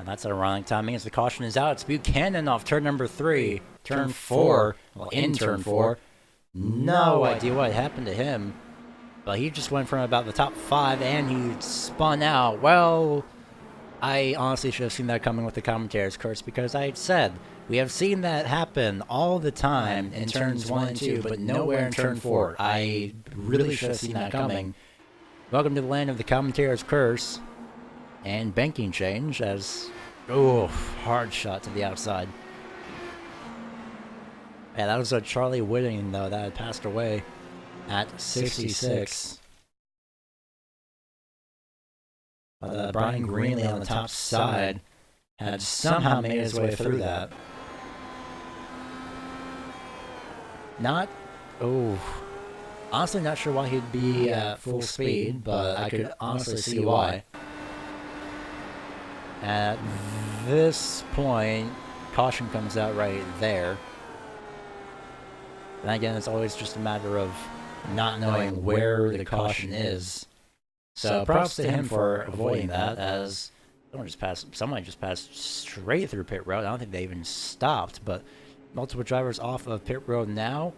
that's ironic timing as the caution is out. It's Buchanan off turn number 3. Turn 4. Well, in turn 4. No idea what happened to him. But he just went from about the top 5 and he spun out. Well, I honestly should have seen that coming with the commentator's curse, because I said we have seen that happen all the time in turns 1 and 2, but nowhere in turn 4. I really should have seen that coming. Welcome to the land of the commentator's curse and banking change as... Oh, hard shot to the outside. Yeah, that was a Charlie Whitting, though, that had passed away at 66. Brian Greenlee on the top side had somehow made his way through that. Honestly not sure why he'd be at full speed, but I could honestly see why. At this point, caution comes out right there. And again, it's always just a matter of not knowing where the caution is. So props to him for avoiding that, as someone just passed straight through pit road. I don't think they even stopped, but multiple drivers off of pit road now.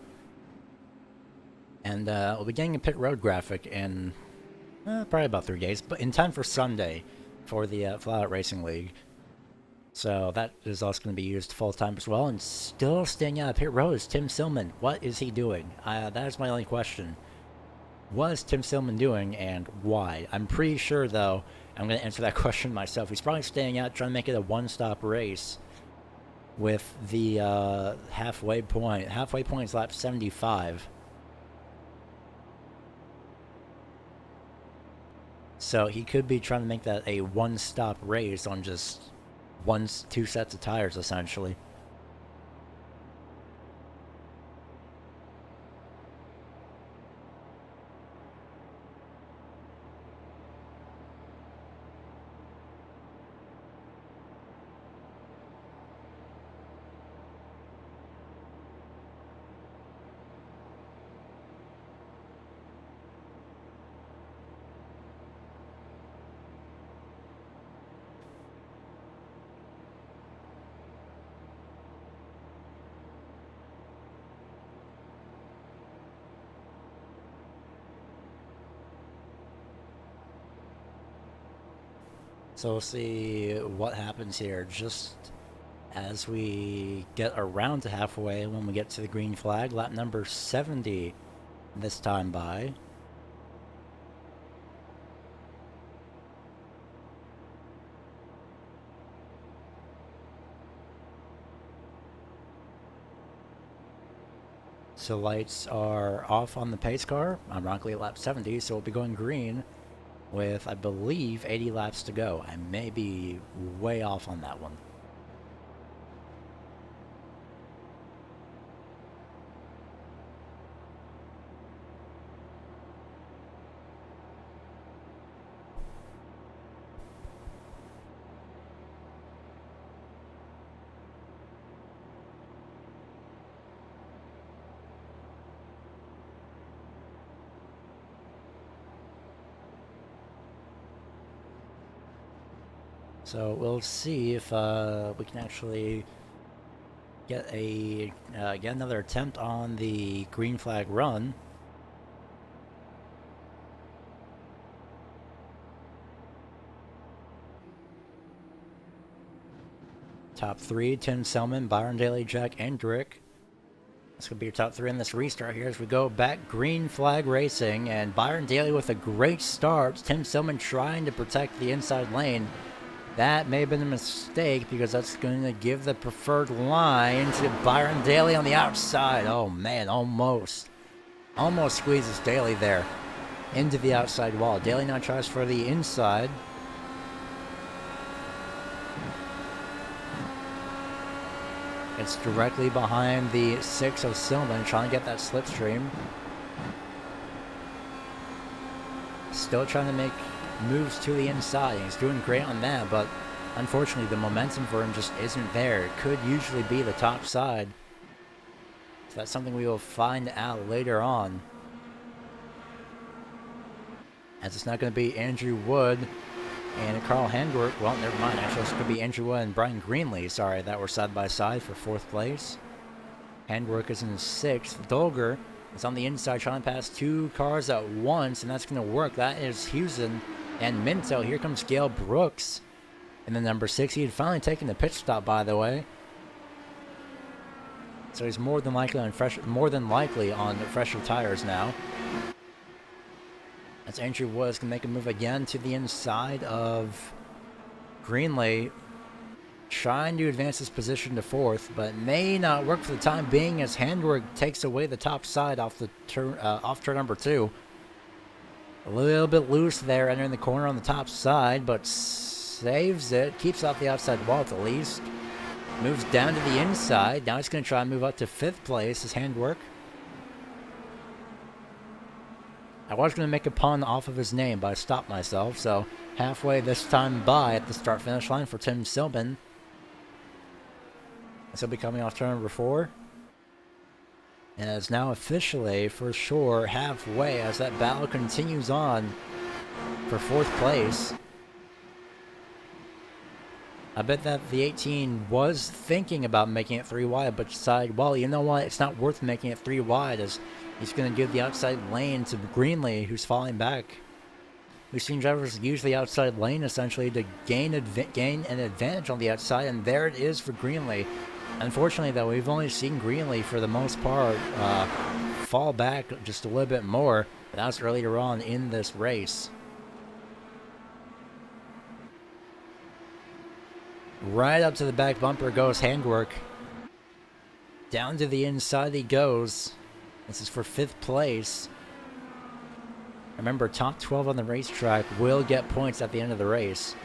And we'll be getting a pit road graphic in probably about 3 days, but in time for Sunday for the Flat Out Racing League. So that is also going to be used full-time as well. And still staying out of pit road is Tim Silman. What is he doing? That is my only question. What is Tim Silman doing and why? I'm pretty sure, though, I'm going to answer that question myself. He's probably staying out trying to make it a one-stop race with the halfway point. Halfway point is lap 75. So he could be trying to make that a one-stop race on just two sets of tires, essentially. So we'll see what happens here just as we get around to halfway when we get to the green flag. Lap number 70 this time by. So lights are off on the pace car, ironically at lap 70, so we'll be going green with, I believe, 80 laps to go. I may be way off on that one. So we'll see if we can actually get another attempt on the green flag run. Top 3, Tim Selman, Byron Daly, Jack Endrick. That's going to be your top 3 in this restart here as we go back green flag racing. And Byron Daly with a great start. Tim Selman trying to protect the inside lane. That may have been a mistake because that's going to give the preferred line to Byron Daly on the outside. Oh man, almost squeezes Daly there into the outside wall. Daly now tries for the inside. It's directly behind the 6 of Silman, trying to get that slipstream. Still trying to make moves to the inside. He's doing great on that, but unfortunately the momentum for him just isn't there. It could usually be the top side. So that's something we will find out later on, as it's not going to be Andrew Wood And Carl Handwerk, well, never mind. Actually, this could be Andrew Wood and Brian Greenlee, sorry, that were side by side for 4th place. Handwerk is in 6th. Dolger is on the inside trying to pass 2 cars at once, and that's going to work. That is Houston and Minto. Here comes Gale Brooks in the number 6. He had finally taken the pit stop, by the way. So he's more than likely on fresher tires now. As Andrew Woods can make a move again to the inside of Greenlee, trying to advance his position to 4th, but may not work for the time being as Handwerk takes away the top side off turn number 2. A little bit loose there, entering the corner on the top side, but saves it, keeps off the outside wall at the least. Moves down to the inside. Now he's going to try and move up to 5th place as Handwerk. I was going to make a pun off of his name, but I stopped myself. So halfway this time by at the start-finish line for Tim Silman. This will be coming off turn number 4. And it's now officially, for sure, halfway as that battle continues on for 4th place. I bet that the 18 was thinking about making it 3 wide, but decided, well, you know what? It's not worth making it 3 wide as he's going to give the outside lane to Greenlee, who's falling back. We've seen drivers use the outside lane essentially to gain an advantage on the outside, and there it is for Greenlee. Unfortunately, though, we've only seen Greenlee for the most part fall back just a little bit more. That was earlier on in this race. Right up to the back bumper goes Handwerk. Down to the inside he goes. This is for 5th place. Remember, top 12 on the racetrack will get points at the end of the race.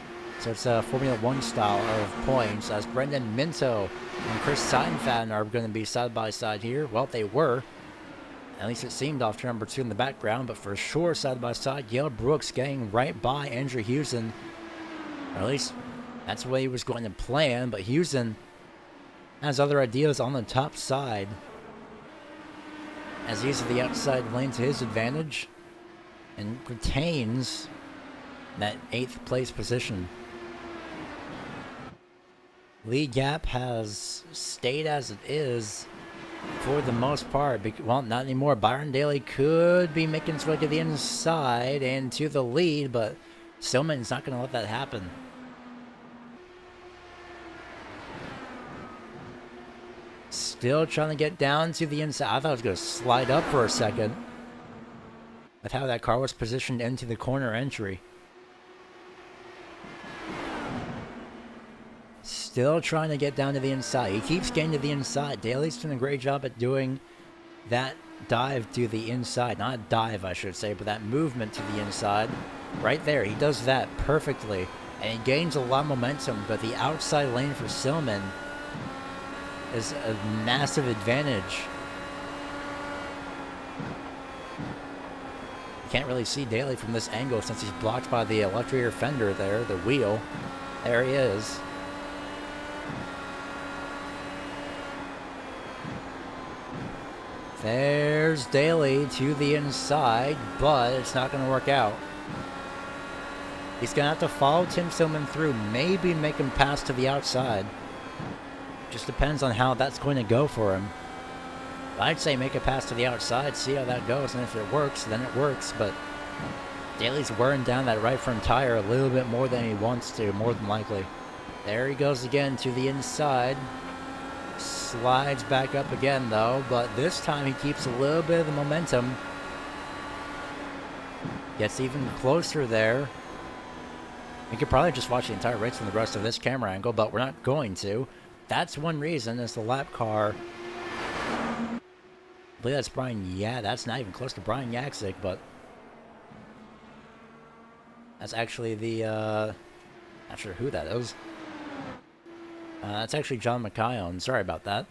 So it's a Formula 1 style of points, as Brendan Minto and Chris Seidenfaden are going to be side by side here. Well, they were. At least it seemed off turn number 2 in the background, but for sure side by side, Gale Brooks getting right by Andrew Houston. Or at least that's the way he was going to plan, but Houston has other ideas on the top side as he uses the outside lane to his advantage and retains that 8th place position. Lead gap has stayed as it is for the most part. Well, not anymore. Byron Daly could be making his way to the inside and to the lead, but Stillman's not going to let that happen. Still trying to get down to the inside. I thought it was going to slide up for a second with how that car was positioned into the corner entry. Still trying to get down to the inside. He keeps getting to the inside. Daly's doing a great job at doing that dive to the inside. Not a dive, I should say, but that movement to the inside. Right there. He does that perfectly. And he gains a lot of momentum, but the outside lane for Silman is a massive advantage. You can't really see Daly from this angle since he's blocked by the left rear fender there, the wheel. There he is. There's Daly to the inside, but it's not going to work out. He's going to have to follow Tim Silman through, maybe make him pass to the outside. Just depends on how that's going to go for him. I'd say make a pass to the outside, see how that goes, and if it works, then it works, but Daly's wearing down that right front tire a little bit more than he wants to, more than likely. There he goes again to the inside. Slides back up again, though, but this time he keeps a little bit of the momentum. Gets even closer there. We could probably just watch the entire race from the rest of this camera angle, but we're not going to. That's one reason, is the lap car. I believe that's Brian. Yeah, that's not even close to Brian Yaksik, but that's actually the, not sure who that is. That's actually John McKeown. Sorry about that.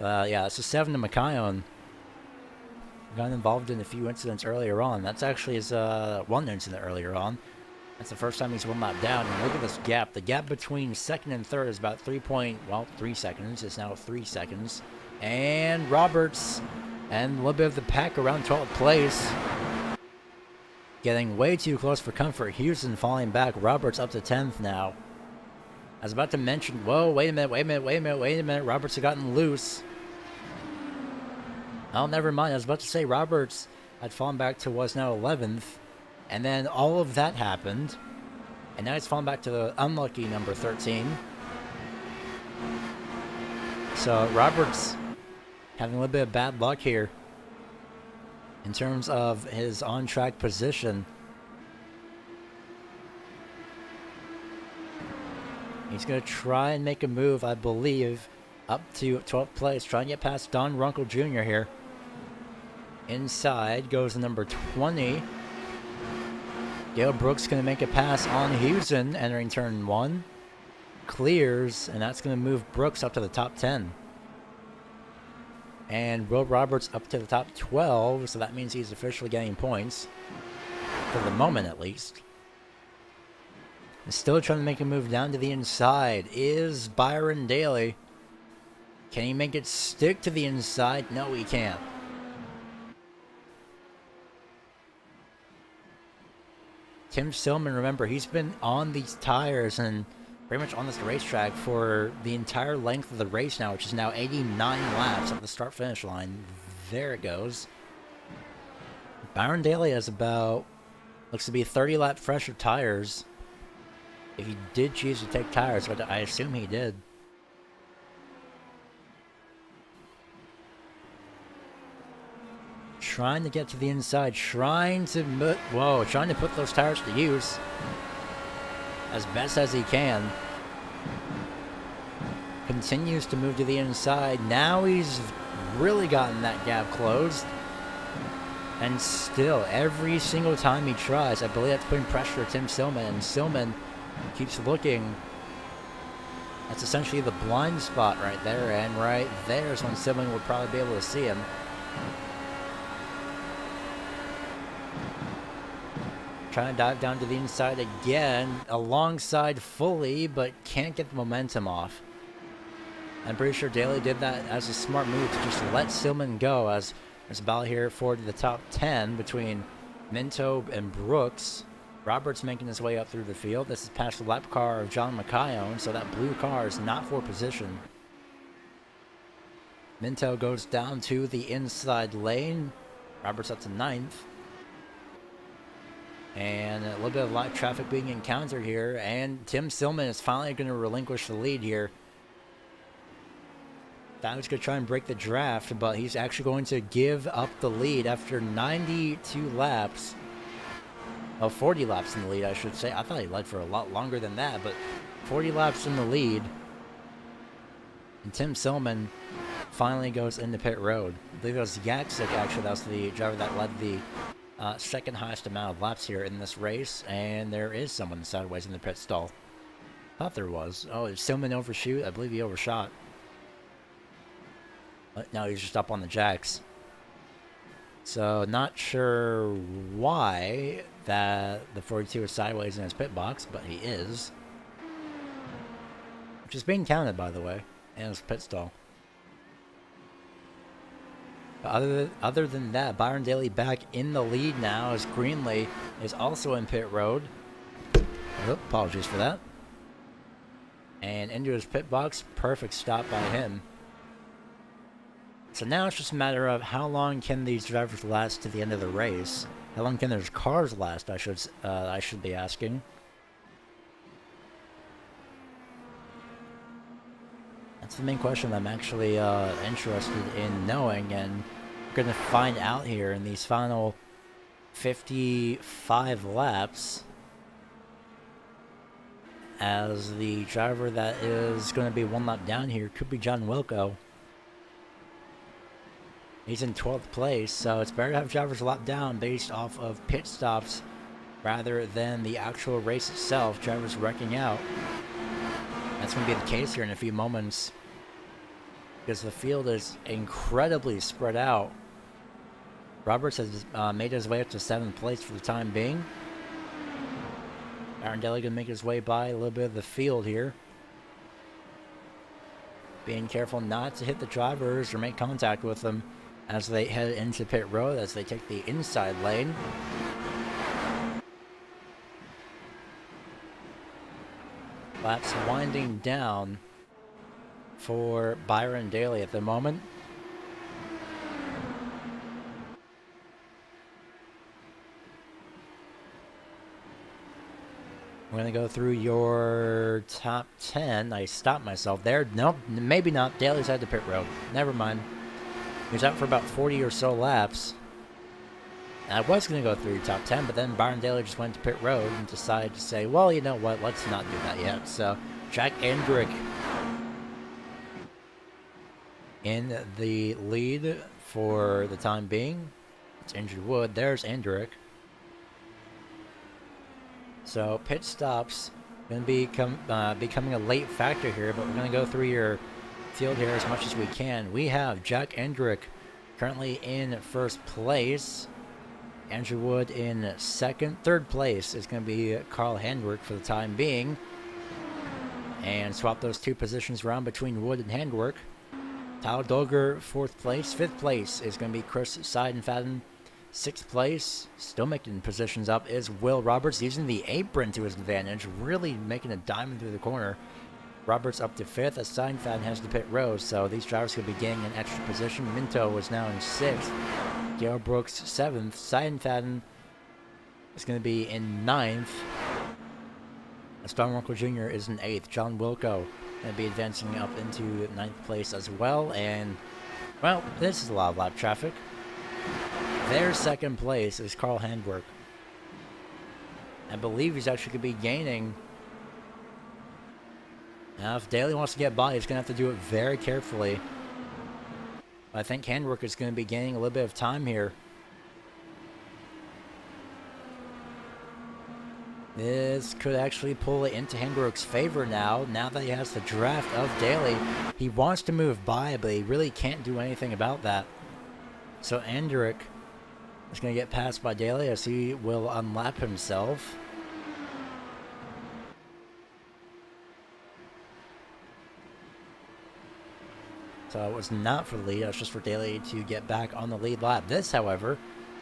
Yeah, it's a 7 to McKeown. Got involved in a few incidents earlier on. That's actually his one incident earlier on. That's the first time he's one lap down. And look at this gap. The gap between second and third is about 3 seconds. It's now 3 seconds. And Roberts and a little bit of the pack around 12th place Getting way too close for comfort. Houston falling back. Roberts up to 10th now. I was about to mention, whoa, wait a minute. Roberts had gotten loose. Oh, never mind. I was about to say Roberts had fallen back to what's now 11th. And then all of that happened. And now he's fallen back to the unlucky number 13. So Roberts having a little bit of bad luck here in terms of his on-track position. He's going to try and make a move, I believe, up to 12th place. Try and get past Don Runkle Jr. here. Inside goes number 20. Gail Brooks going to make a pass on Houston, entering turn 1. Clears, and that's going to move Brooks up to the top 10. And Will Roberts up to the top 12, so that means he's officially getting points. For the moment, at least. Still trying to make a move down to the inside is Byron Daly. Can he make it stick to the inside? No, he can't. Tim Stillman, remember, he's been on these tires and pretty much on this racetrack for the entire length of the race now, which is now 89 laps at the start-finish line. There it goes. Byron Daly has about, looks to be 30 lap fresher tires. If he did choose to take tires, but I assume he did. Trying to get to the inside, trying to put those tires to use as best as he can. Continues to move to the inside. Now he's really gotten that gap closed. And still, every single time he tries, I believe that's putting pressure on Tim Stillman. And Stillman keeps looking. That's essentially the blind spot right there. And right there is when Stillman would probably be able to see him. Trying to dive down to the inside again, alongside Foley, but can't get the momentum off. I'm pretty sure Daly did that as a smart move to just let Stillman go, as there's a battle here forward to the top 10 between Minto and Brooks. Roberts making his way up through the field. This is past the lap car of John McKione, so that blue car is not for position. Minto goes down to the inside lane. Roberts up to 9th. And a little bit of live traffic being encountered here. And Tim Stillman is finally going to relinquish the lead here. Thought he was going to try and break the draft, but he's actually going to give up the lead after 92 laps. Oh, 40 laps in the lead, I should say. I thought he led for a lot longer than that, but 40 laps in the lead. And Tim Stillman finally goes into pit road. I believe it was Yaksik, actually. That was the driver that led the second highest amount of laps here in this race, and there is someone sideways in the pit stall. Thought there was. Oh, did Stillman overshoot? I believe he overshot. But now he's just up on the jacks. So, not sure why that the 42 is sideways in his pit box, but he is. Which is being counted, by the way, in his pit stall. Other than that, Byron Daly back in the lead now as Greenlee is also in pit road. Oh, apologies for that. And into his pit box. Perfect stop by him. So now it's just a matter of how long can these drivers last to the end of the race. How long can their cars last, I should be asking. That's the main question I'm actually interested in knowing, and we're going to find out here in these final 55 laps, as the driver that is going to be one lap down here could be John Wilco. He's in 12th place, so it's better to have drivers a lap down based off of pit stops rather than the actual race itself, drivers wrecking out. That's going to be the case here in a few moments, because the field is incredibly spread out. Roberts has made his way up to 7th place for the time being. Byron Daly going to make his way by a little bit of the field here. Being careful not to hit the drivers or make contact with them as they head into pit road, as they take the inside lane. Laps winding down for Byron Daly at the moment. We're going to go through your top 10. I stopped myself there. Nope, maybe not. Daly's at the pit road. Never mind. He was out for about 40 or so laps. I was going to go through your top 10, but then Byron Daly just went to pit road and decided to say, well, you know what, let's not do that yet. So, Jack Andrick in the lead for the time being. It's Andrew Wood. There's Andrick. So, pit stops going to be becoming a late factor here, but we're going to go through your field here as much as we can. We have Jack Andrick currently in first place. Andrew Wood in second. Third place is going to be Carl Handwerk for the time being. And swap those two positions around between Wood and Handwerk. Tyler Dolger, fourth place. Fifth place is going to be Chris Seidenfaden. Sixth place, still making positions up, is Will Roberts, using the apron to his advantage, really making a diamond through the corner. Roberts up to fifth as Seidenfaden has the pit row, so these drivers could be gaining an extra position. Minto was now in sixth. Gail Brooks, seventh. Seidenfaden is going to be in ninth. Stormwinkle Jr. is in eighth. John Wilco going to be advancing up into ninth place as well. And, well, this is a lot of lap traffic. Their second place is Carl Handwerk. I believe he's actually going to be gaining. Now, if Daly wants to get by, he's going to have to do it very carefully. I think Handwerk is going to be gaining a little bit of time here. This could actually pull it into Handwerk's favor now that he has the draft of Daly. He wants to move by, but he really can't do anything about that. So Andrick is going to get passed by Daly as he will unlap himself. So it was not for the lead, it was just for Daly to get back on the lead lap. This, however,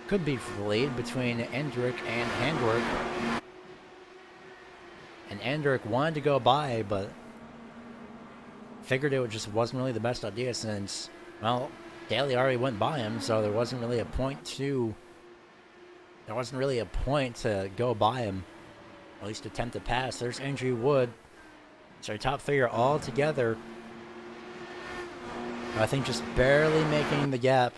could be for the lead between Andrick and Handwerk. And Andrick wanted to go by, but figured it just wasn't really the best idea since, well, Daly already went by him, so there wasn't really a point to go by him, or at least attempt to pass. There's Andrew Wood. So our top three are all together. I think just barely making the gap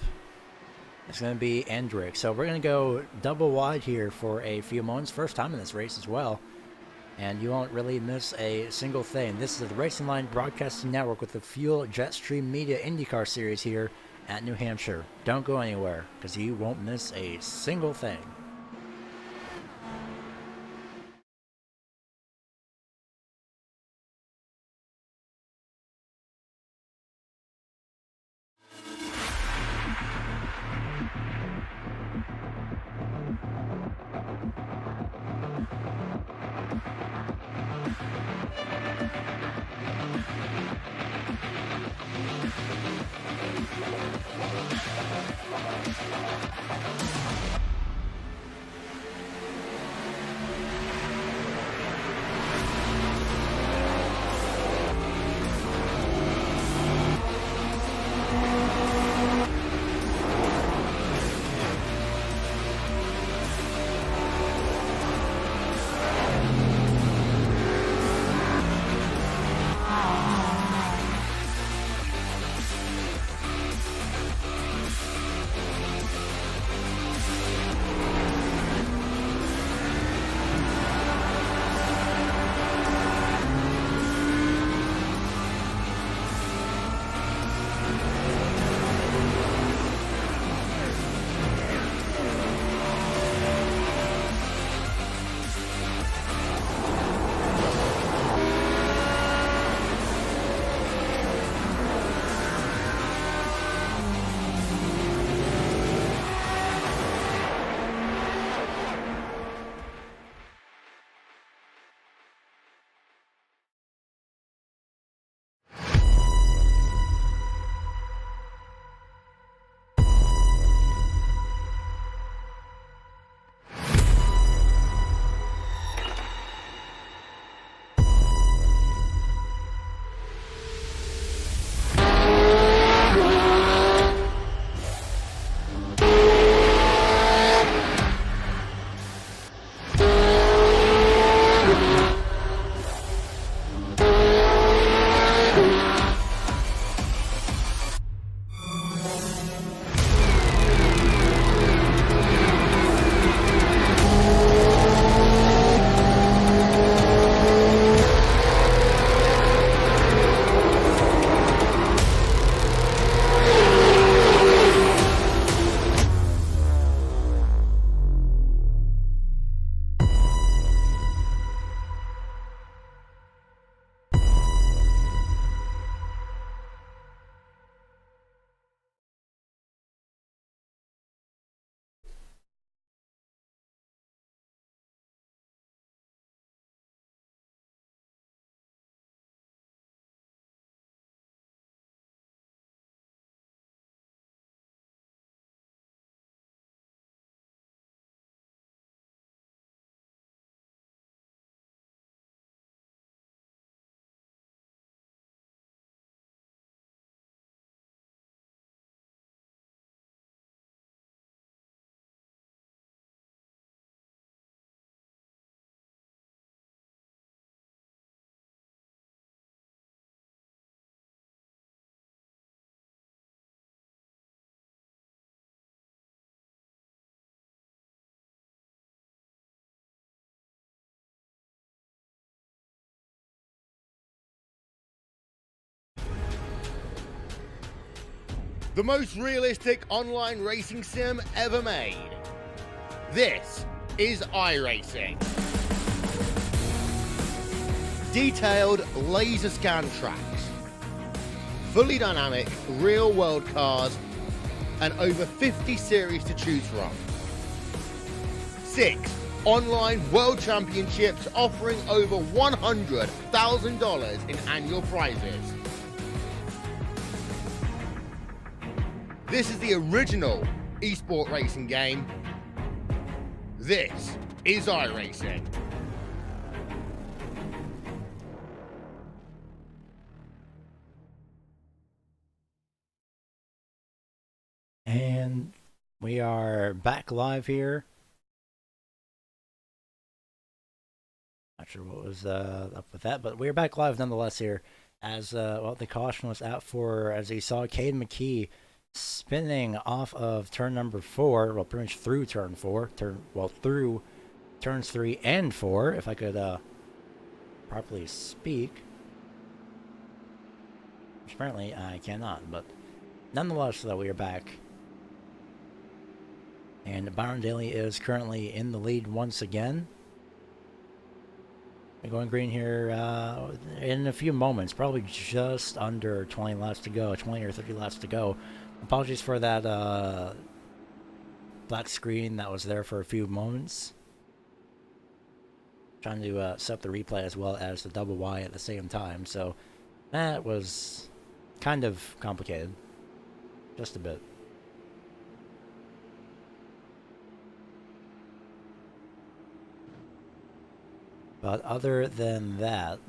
is going to be Andrick. So we're going to go double wide here for a few moments. First time in this race as well. And you won't really miss a single thing. This is the Racing Line Broadcasting Network with the Fuel Jetstream Media IndyCar Series here at New Hampshire. Don't go anywhere, because you won't miss a single thing. The most realistic online racing sim ever made. This is iRacing. Detailed laser scan tracks, fully dynamic real world cars, and over 50 series to choose from. 6 online world championships offering over $100,000 in annual prizes. This is the original esport racing game. This is iRacing. And we are back live here. Not sure what was up with that, but we're back live nonetheless here. As well, the caution was out for, as you saw, Cade McKee spinning off of turn number 4. Well, pretty much through turn 4. Through turns 3 and 4, if I could properly speak. Which apparently I cannot, but nonetheless, though, we are back. And Byron Daly is currently in the lead once again. We're going green here in a few moments, probably just under 20 laps to go, 20 or 30 laps to go. Apologies for that black screen that was there for a few moments. Trying to set up the replay as well as the double Y at the same time, so that was kind of complicated. Just a bit. But other than that,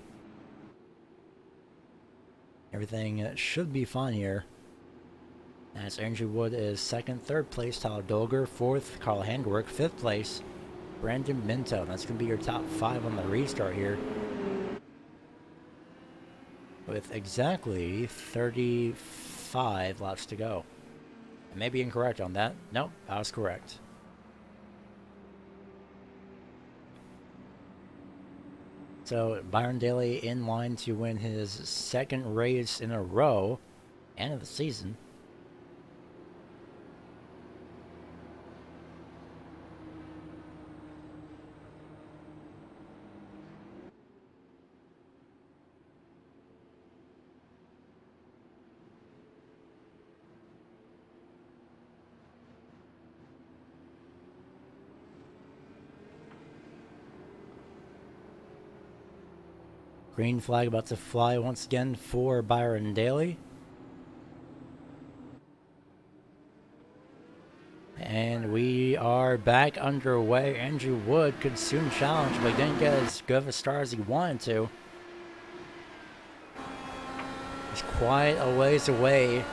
everything should be fine here. As Andrew Wood is second, third place, Tyler Dolger, fourth, Carl Handwerk, fifth place, Brandon Minto. That's going to be your top 5 on the restart here. With exactly 35 laps to go. I may be incorrect on that. Nope, I was correct. So Byron Daly in line to win his second race in a row, and of the season. Green flag about to fly once again for Byron Daly. And we are back underway. Andrew Wood could soon challenge, but he didn't get as good of a start as he wanted to. He's quite a ways away,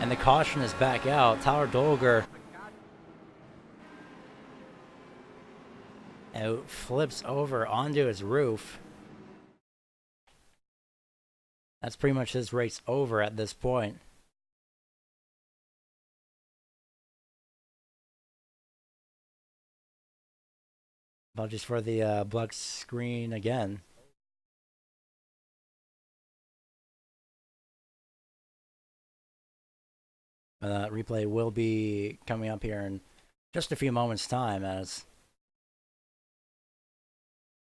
and the caution is back out. Tyler Dolger flips over onto his roof. That's pretty much his race over at this point. Apologies for the black screen again. Replay will be coming up here in just a few moments' time. As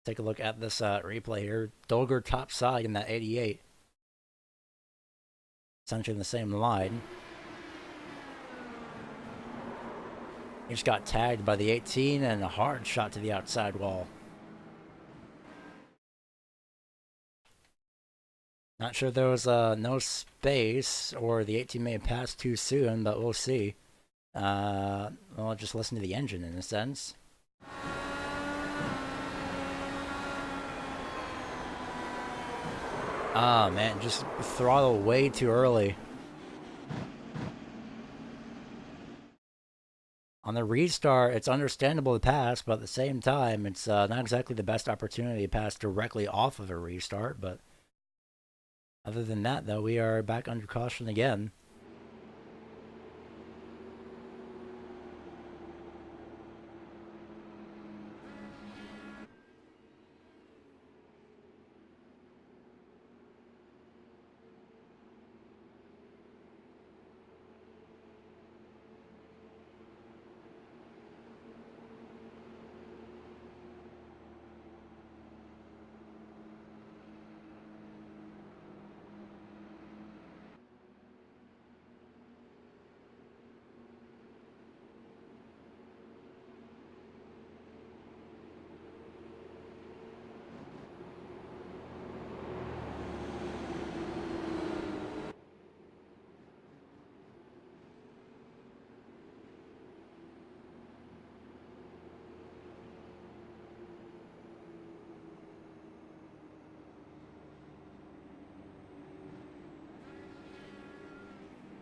take a look at this replay here. Dolger top side in that 88. Essentially the same line. He just got tagged by the 18 and a hard shot to the outside wall. Not sure there was no space, or the 18 may have passed too soon, but we'll see. Well, just listen to the engine in a sense. Ah, man, just throttle way too early. On the restart, it's understandable to pass, but at the same time, it's not exactly the best opportunity to pass directly off of a restart. But other than that, though, we are back under caution again.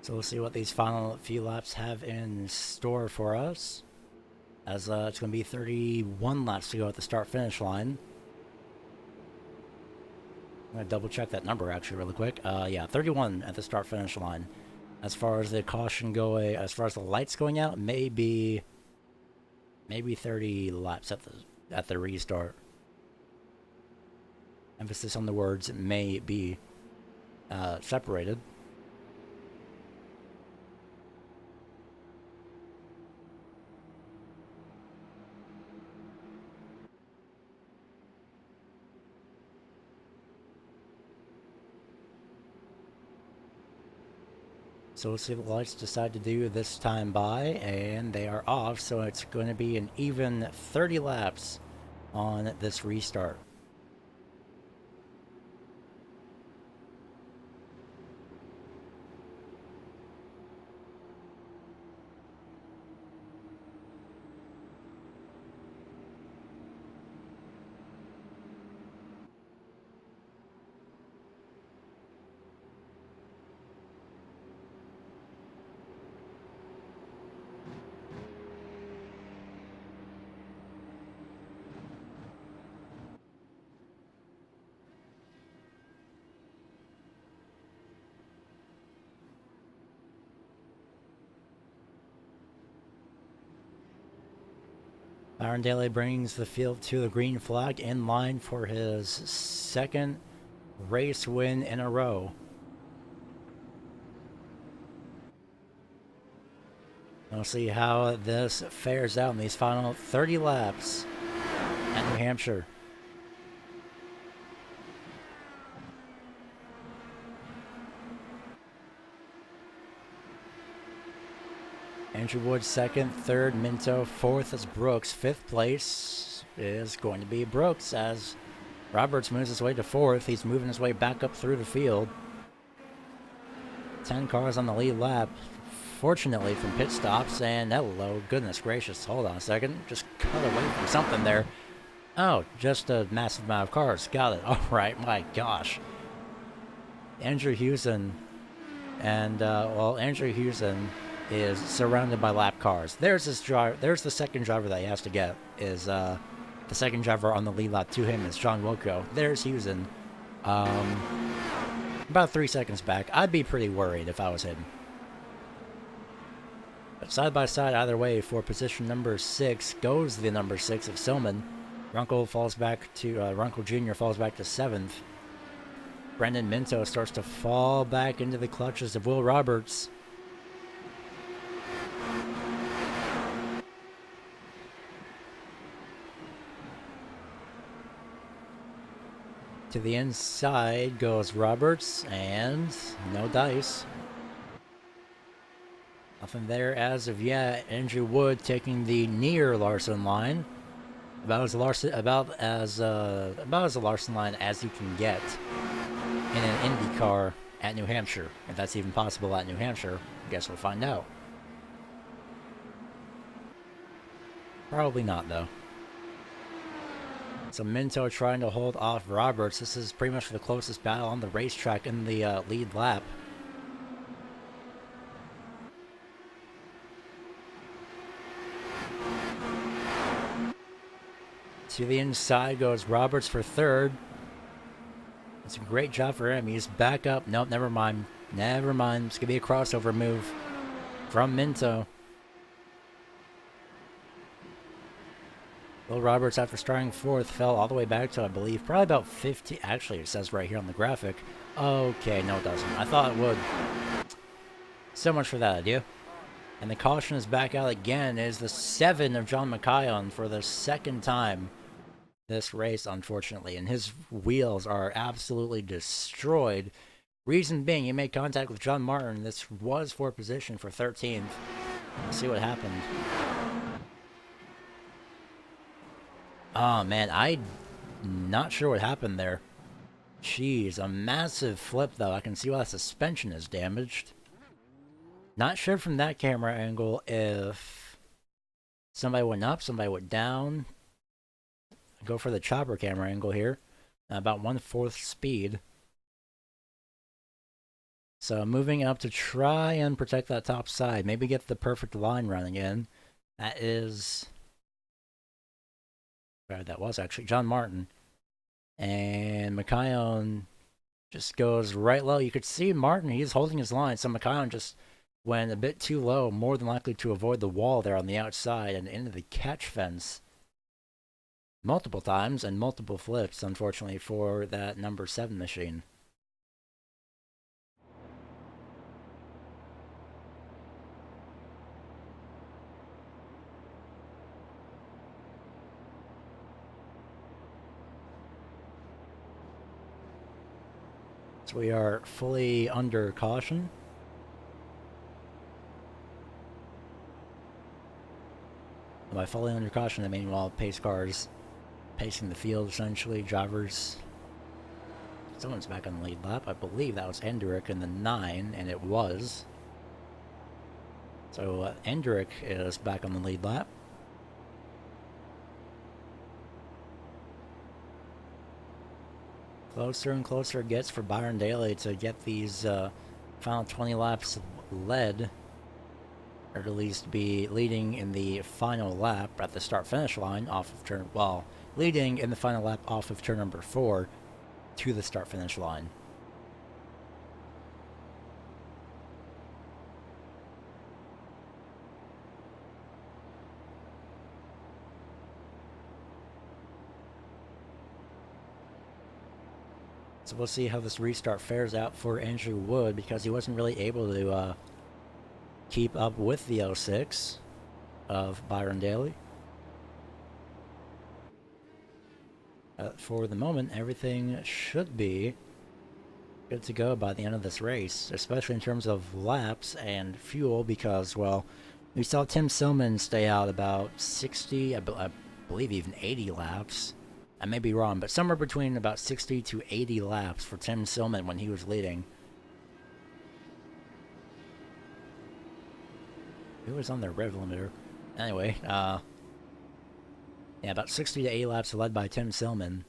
So we'll see what these final few laps have in store for us. As it's going to be 31 laps to go at the start-finish line. I'm going to double check that number actually really quick. Yeah, 31 at the start-finish line. As far as the caution going, as far as the lights going out, maybe 30 laps at the restart. Emphasis on the words may be separated. So we'll see what the lights decide to do this time by, and they are off, so it's going to be an even 30 laps on this restart. Arundale brings the field to the green flag in line for his second race win in a row. We'll see how this fares out in these final 30 laps at New Hampshire. Andrew Wood second, third Minto, fourth is Brooks. Fifth place is going to be Brooks as Roberts moves his way to fourth. He's moving his way back up through the field. 10 cars on the lead lap. Fortunately from pit stops, and hello, goodness gracious, hold on a second. Just cut away from something there. Oh, just a massive amount of cars. Got it. Alright, my gosh. Andrew Hewson and, Andrew Hewson is surrounded by lap cars. There's this driver. There's the second driver that he has to get. Is the second driver on the lead lap to him is John Wilco. There's Hewson. About 3 seconds back. I'd be pretty worried if I was him. But side by side, either way, for position number 6 goes the number 6 of Silman. Runkle falls back to Runkle Jr. falls back to 7th. Brendan Minto starts to fall back into the clutches of Will Roberts. To the inside goes Roberts, and no dice. Nothing there as of yet. Andrew Wood taking the near Larson line, about as a Larson line as you can get in an IndyCar at New Hampshire. If that's even possible at New Hampshire, I guess we'll find out. Probably not, though. So Minto trying to hold off Roberts. This is pretty much the closest battle on the racetrack in the lead lap. To the inside goes Roberts for third. It's a great job for him. He's back up. Nope, never mind. Never mind. It's going to be a crossover move from Minto. Will Roberts, after starting fourth, fell all the way back to, I believe, probably about 50. Actually, it says right here on the graphic. Okay, no it doesn't. I thought it would. So much for that idea. And the caution is back out again. It is the 7 of John McKayon for the second time this race, unfortunately. And his wheels are absolutely destroyed. Reason being, he made contact with John Martin. This was for position for 13th. Let's see what happened. Oh, man, I'm not sure what happened there. Jeez, a massive flip, though. I can see why the suspension is damaged. Not sure from that camera angle if somebody went up, somebody went down. Go for the chopper camera angle here. About 1/4 speed. So moving up to try and protect that top side. Maybe get the perfect line running in. That is... that was actually John Martin. And Mikayon just goes right low. You could see Martin, he's holding his line. So Mikayon just went a bit too low, more than likely to avoid the wall there on the outside and into the catch fence. Multiple times and multiple flips, unfortunately, for that number 7 machine. So we are fully under caution. And by fully under caution, I mean while pace cars pacing the field, essentially. Drivers. Someone's back on the lead lap. I believe that was Enderick in the 9, and it was. So Enderick is back on the lead lap. Closer and closer it gets for Byron Daly to get these final 20 laps led, or at least be leading in the final lap at the start-finish line off of turn, well, leading in the final lap off of turn number 4 to the start-finish line. So we'll see how this restart fares out for Andrew Wood, because he wasn't really able to keep up with the 06 of Byron Daly. For the moment, everything should be good to go by the end of this race, especially in terms of laps and fuel, because, well, we saw Tim Silman stay out about 60, I believe even 80 laps. I may be wrong, but somewhere between about 60 to 80 laps for Tim Silman when he was leading. Who was on their rev limiter? Anyway, yeah, about 60 to 80 laps led by Tim Silman.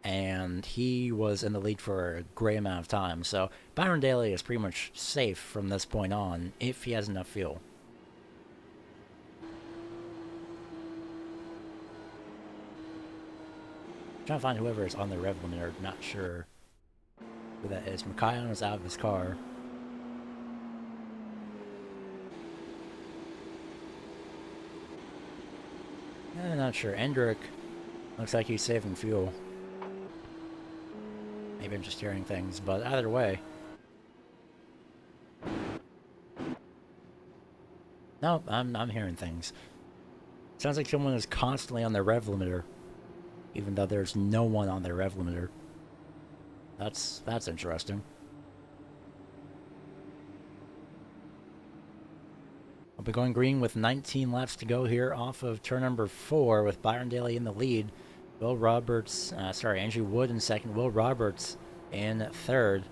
And he was in the lead for a great amount of time. So Byron Daly is pretty much safe from this point on if he has enough fuel. Trying to find whoever is on the rev limiter. Not sure who that is. Mikayon is out of his car. Not sure. Endrick looks like he's saving fuel. Maybe I'm just hearing things, but either way. No, I'm hearing things. Sounds like someone is constantly on their rev limiter, even though there's no one on their rev limiter. That's interesting. I'll be going green with 19 laps to go here off of turn number 4 with Byron Daly in the lead. Andrew Wood in second, Will Roberts in third.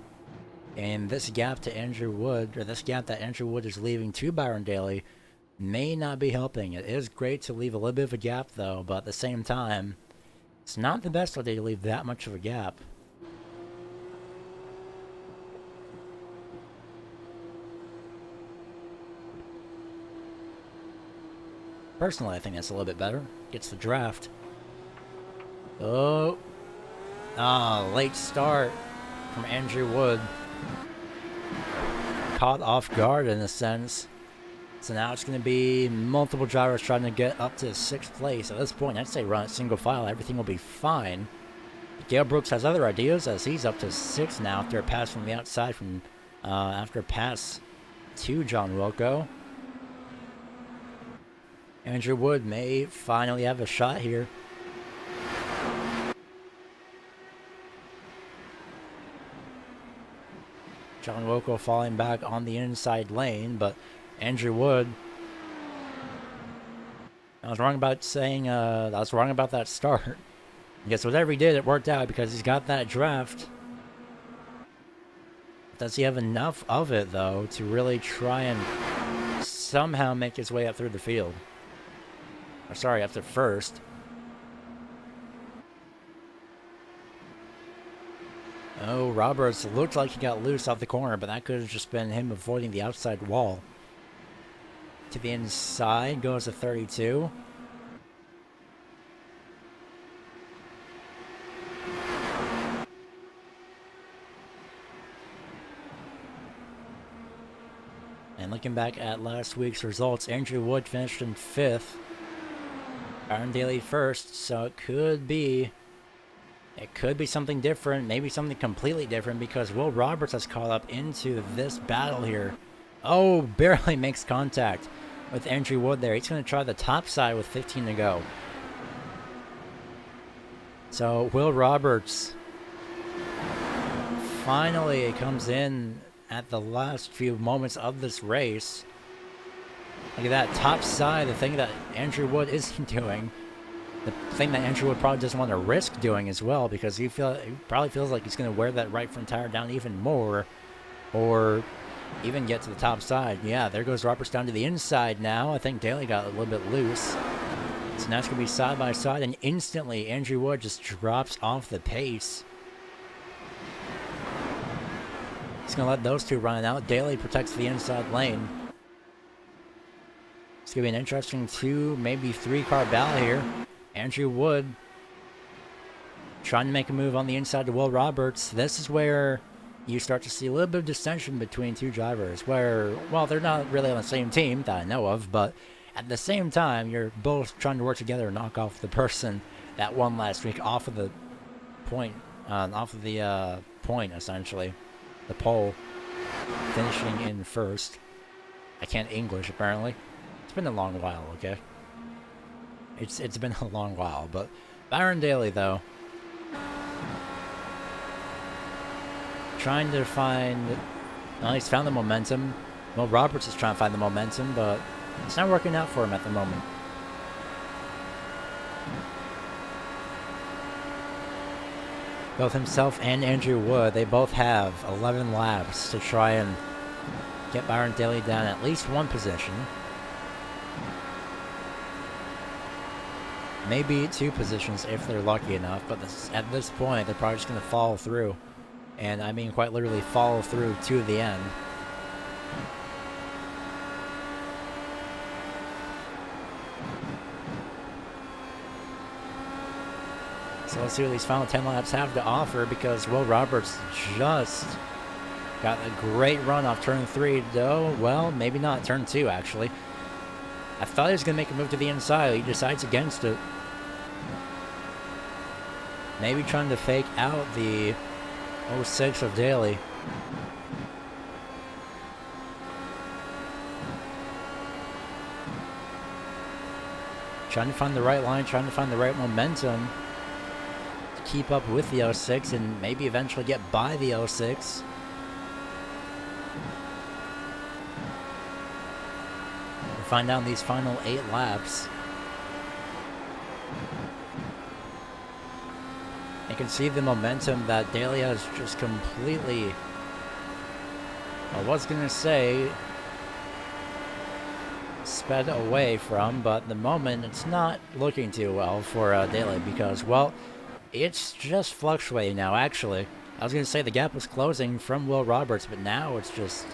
And this gap to Andrew Wood, or this gap that Andrew Wood is leaving to Byron Daly, may not be helping. It is great to leave a little bit of a gap, though, but at the same time, it's not the best idea to leave that much of a gap. Personally, I think that's a little bit better. Gets the draft. Oh. Late start from Andrew Wood. Caught off guard in a sense. So now it's going to be multiple drivers trying to get up to 6th place. At this point, I'd say run it single file. Everything will be fine. Gale Brooks has other ideas as he's up to 6th now after a pass from the outside from after a pass to John Wilco. Andrew Wood may finally have a shot here. John Wilco falling back on the inside lane, but Andrew Wood, I was wrong about saying, I was wrong about that start. I guess whatever he did, it worked out because he's got that draft. Does he have enough of it, though, to really try and somehow make his way up through the field? Or sorry, up to first. Oh, Roberts looked like he got loose off the corner, but that could have just been him avoiding the outside wall. To the inside goes a 32. And looking back at last week's results, Andrew Wood finished in 5th. Byron Daly first, so it could be something different, maybe something completely different, because Will Roberts has caught up into this battle here. Oh, barely makes contact with Andrew Wood there. He's going to try the top side with 15 to go. So Will Roberts finally comes in at the last few moments of this race. Look at that top side, the thing that Andrew Wood isn't doing. The thing that Andrew Wood probably doesn't want to risk doing as well, because he probably feels like he's going to wear that right front tire down even more, or even get to the top side. Yeah, there goes Roberts down to the inside now. I think Daly got a little bit loose. So now it's going to be side by side, and instantly Andrew Wood just drops off the pace. He's going to let those two run out. Daly protects the inside lane. It's going to be an interesting 2, maybe 3-car battle here. Andrew Wood trying to make a move on the inside to Will Roberts. This is where you start to see a little bit of dissension between two drivers, where, well, they're not really on the same team that I know of, but at the same time, you're both trying to work together and knock off the person that won last week off of the point, point, essentially. The pole, finishing in first. I can't English, apparently. It's been a long while, okay? It's been a long while, but Byron Daly, though, trying to find, well, he's found the momentum. Well, Roberts is trying to find the momentum, but it's not working out for him at the moment. Both himself and Andrew Wood, they both have 11 laps to try and get Byron Daly down at least one position. Maybe 2 positions if they're lucky enough, but at this point, they're probably just going to follow through. And I mean quite literally follow through to the end. So let's see what these final 10 laps have to offer, because Will Roberts just got a great run off turn 3, though. Well, maybe not turn 2, actually. I thought he was going to make a move to the inside. He decides against it. Maybe trying to fake out the 06 of Daly. Trying to find the right line, trying to find the right momentum to keep up with the 06 and maybe eventually get by the 06. We'll find out in these final 8 laps. You can see the momentum that Daly has just completely, I was going to say, sped away from, but at the moment it's not looking too well for Daly, because, well, it's just fluctuating now, actually. I was going to say the gap was closing from Will Roberts, but now it's just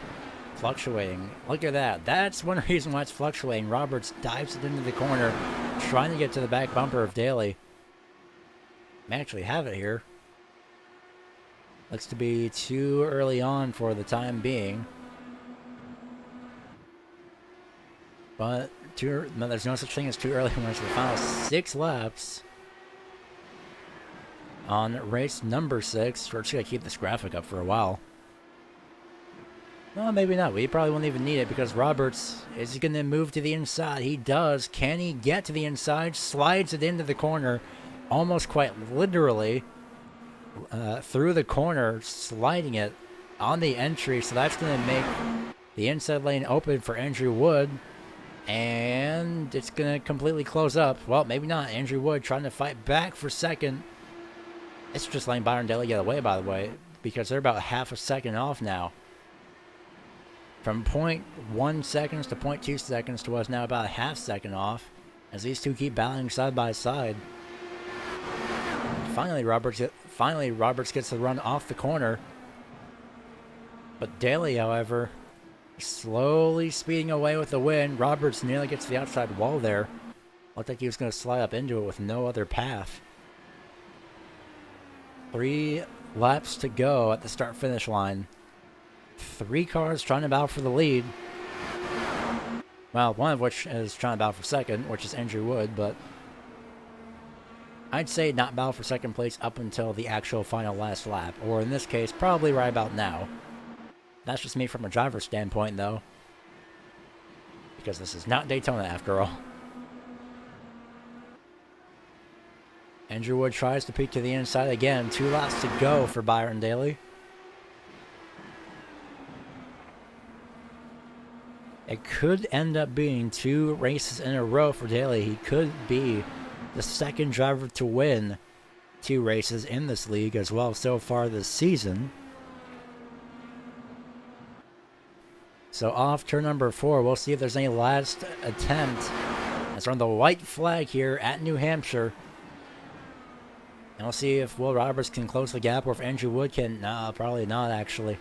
fluctuating. Look at that. That's one reason why it's fluctuating. Roberts dives it into the corner, trying to get to the back bumper of Daly. May actually have it here. Looks to be too early on for the time being. But no, there's no such thing as too early when it's the final 6 laps on race number 6. We're just going to keep this graphic up for a while. Well, maybe not. We probably won't even need it, because Roberts is going to move to the inside. He does. Can he get to the inside? Slides it into the corner. Almost quite literally through the corner, sliding it on the entry. So that's going to make the inside lane open for Andrew Wood. And it's going to completely close up. Well, maybe not. Andrew Wood trying to fight back for second. It's just letting Byron Daly get away, by the way, because they're about half a second off now. From 0.1 seconds to 0.2 seconds to what's now about a half second off, as these two keep battling side by side. finally Roberts gets the run off the corner. But Daly, however, slowly speeding away with the win. Roberts nearly gets to the outside wall there. Looked like he was going to slide up into it with no other path. 3 laps to go at the start-finish line. 3 cars trying to battle for the lead. Well, one of which is trying to battle for second, which is Andrew Wood, but I'd say not battle for second place up until the actual final last lap, or in this case, probably right about now. That's just me from a driver's standpoint, though, because this is not Daytona after all. Andrew Wood tries to peek to the inside again. 2 laps to go for Byron Daly. It could end up being 2 races in a row for Daly. He could be the second driver to win 2 races in this league as well so far this season. So off turn number 4, we'll see if there's any last attempt. That's on the white flag here at New Hampshire. And we'll see if Will Roberts can close the gap or if Andrew Wood can. Nah, probably not, actually.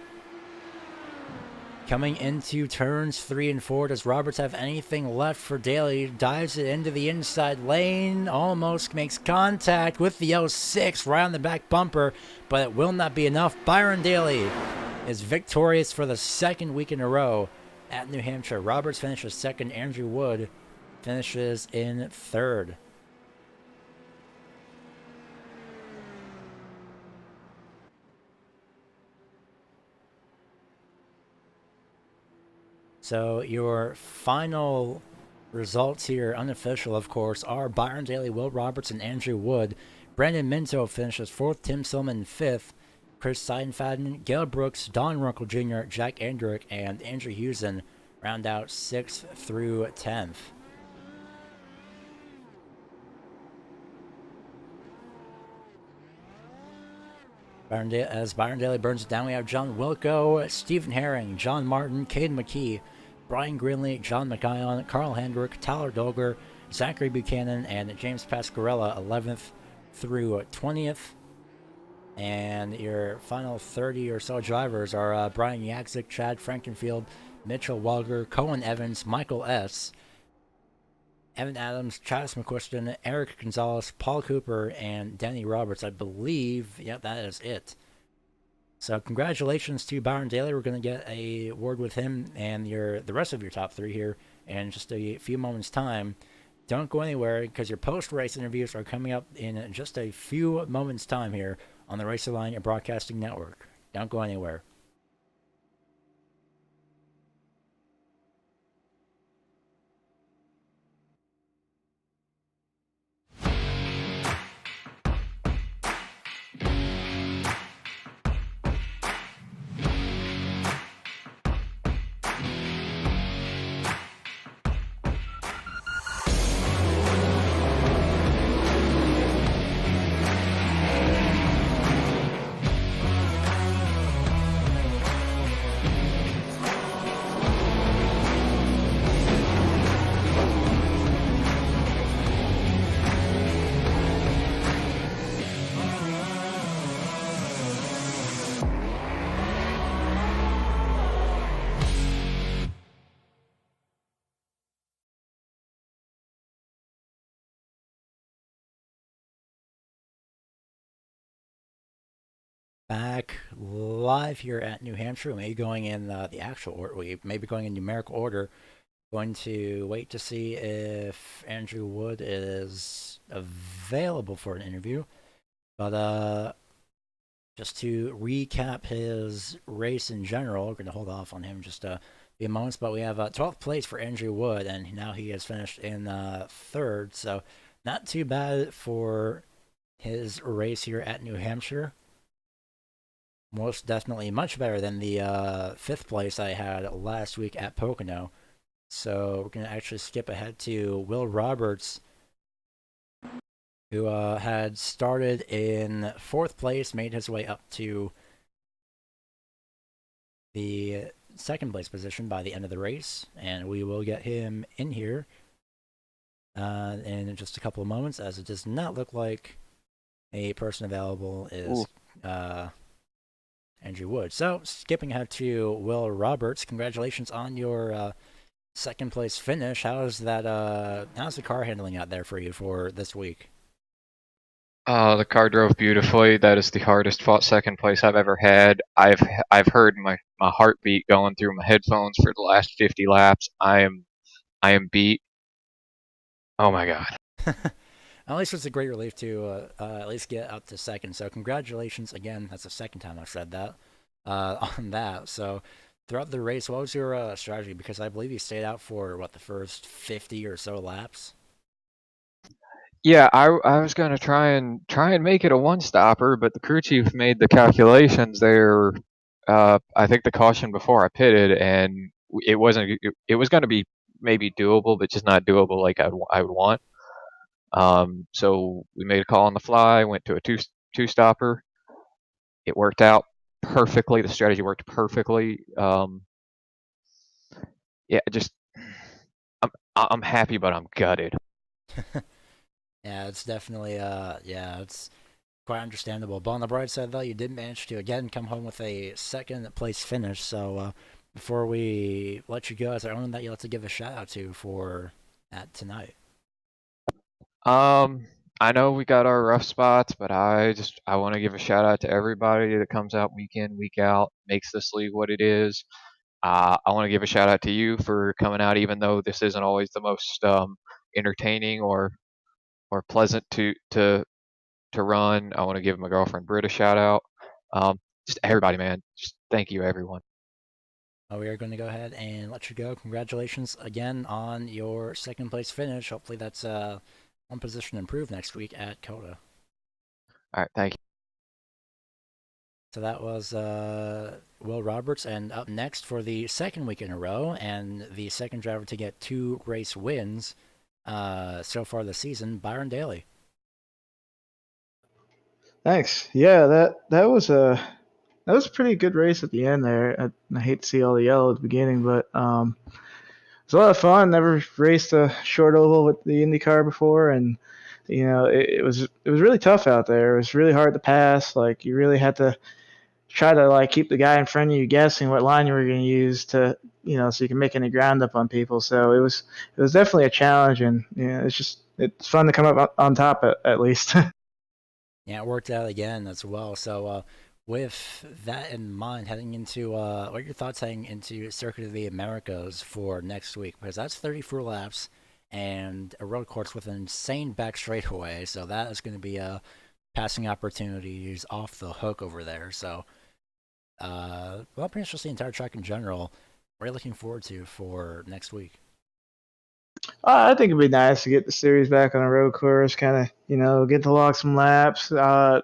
Coming into turns 3 and 4, does Roberts have anything left for Daly? Dives it into the inside lane, almost makes contact with the 06 right on the back bumper, but it will not be enough. Byron Daly is victorious for the second week in a row at New Hampshire. Roberts finishes second, Andrew Wood finishes in third. So your final results here, unofficial of course, are Byron Daly, Will Roberts, and Andrew Wood. Brandon Minto finishes 4th, Tim Silman 5th, Chris Seidenfaden, Gail Brooks, Don Runkle Jr., Jack Andrick, and Andrew Hewson round out 6th through 10th. As Byron Daly burns it down, we have John Wilco, Stephen Herring, John Martin, Caden McKee, Brian Greenlee, John McKion, Carl Hendrick, Tyler Dolger, Zachary Buchanan, and James Pasquarella 11th through 20th. And your final 30 or so drivers are Brian Yagzik, Chad Frankenfield, Mitchell Walger, Cohen Evans, Michael S., Evan Adams, Travis McQuiston, Eric Gonzalez, Paul Cooper, and Danny Roberts. I believe, yep, that is it. So congratulations to Byron Daly. We're going to get a word with him and the rest of your top 3 here in just a few moments' time. Don't go anywhere because your post-race interviews are coming up in just a few moments' time here on the Racerline Broadcasting Network. Don't go anywhere. Back live here at New Hampshire. We may be going in the actual order. We may be going in numerical order. Going to wait to see if Andrew Wood is available for an interview. But just to recap his race in general, we're going to hold off on him just a few moments. But we have 12th place for Andrew Wood, and now he has finished in 3rd. So not too bad for his race here at New Hampshire. Most definitely much better than the 5th place I had last week at Pocono. So we're going to actually skip ahead to Will Roberts, who had started in 4th place, made his way up to the 2nd place position by the end of the race. And we will get him in here in just a couple of moments, as it does not look like A person available Ooh. is uh, Andrew Wood. So, skipping ahead to Will Roberts, congratulations on your second place finish. How's that? How's the car handling out there for you for this week? The car drove beautifully. That is the hardest fought second place I've ever had. I've heard my heartbeat going through my headphones for the last 50 laps. I am beat. Oh my god. At least it's a great relief to at least get up to second. So congratulations again. That's the second time I've said that on that. So throughout the race, what was your strategy? Because I believe you stayed out for what the first 50 or so laps. Yeah, I was gonna try and make it a one stopper, but the crew chief made the calculations there. I think the caution before I pitted, and it wasn't. It was gonna be maybe doable, but just not doable like I would want. So we made a call on the fly, went to a two stopper. It worked out perfectly. The strategy worked perfectly. Yeah, just I'm happy, but I'm gutted. Yeah, it's definitely yeah, it's quite understandable. But on the bright side, though, you did manage to again come home with a second place finish. So before we let you go, is there anyone that you like to give a shout out to for at tonight? Um, I know we got our rough spots, but I want to give a shout out to everybody that comes out week in, week out, makes this league what it is. I want to give a shout out to you for coming out, even though this isn't always the most entertaining or pleasant to run. I want to give my girlfriend Britt a shout out. Just everybody, man. Just thank you, everyone. We are going to go ahead and let you go. Congratulations again on your second place finish. Hopefully, that's one position improved next week at Coda. All right, thank you. So that was Will Roberts, and up next for the second week in a row, and the second driver to get 2 race wins so far this season, Byron Daly. Thanks. Yeah, that was a pretty good race at the end there. I hate to see all the yellow at the beginning, but it was a lot of fun. Never raced a short oval with the IndyCar before, and it was really tough out there. It was really hard to pass. Like you really had to try to like keep the guy in front of you guessing what line you were going to use to so you can make any ground up on people. So it was definitely a challenge, and it's fun to come up on top at least. Yeah, it worked out again as well. So, with that in mind, heading into what are your thoughts heading into Circuit of the Americas for next week? Because that's 34 laps and a road course with an insane back straightaway. So that is going to be passing opportunities off the hook over there. So, well, pretty much just the entire track in general. What are you looking forward to for next week? I think it'd be nice to get the series back on a road course, kind of, get to log some laps. I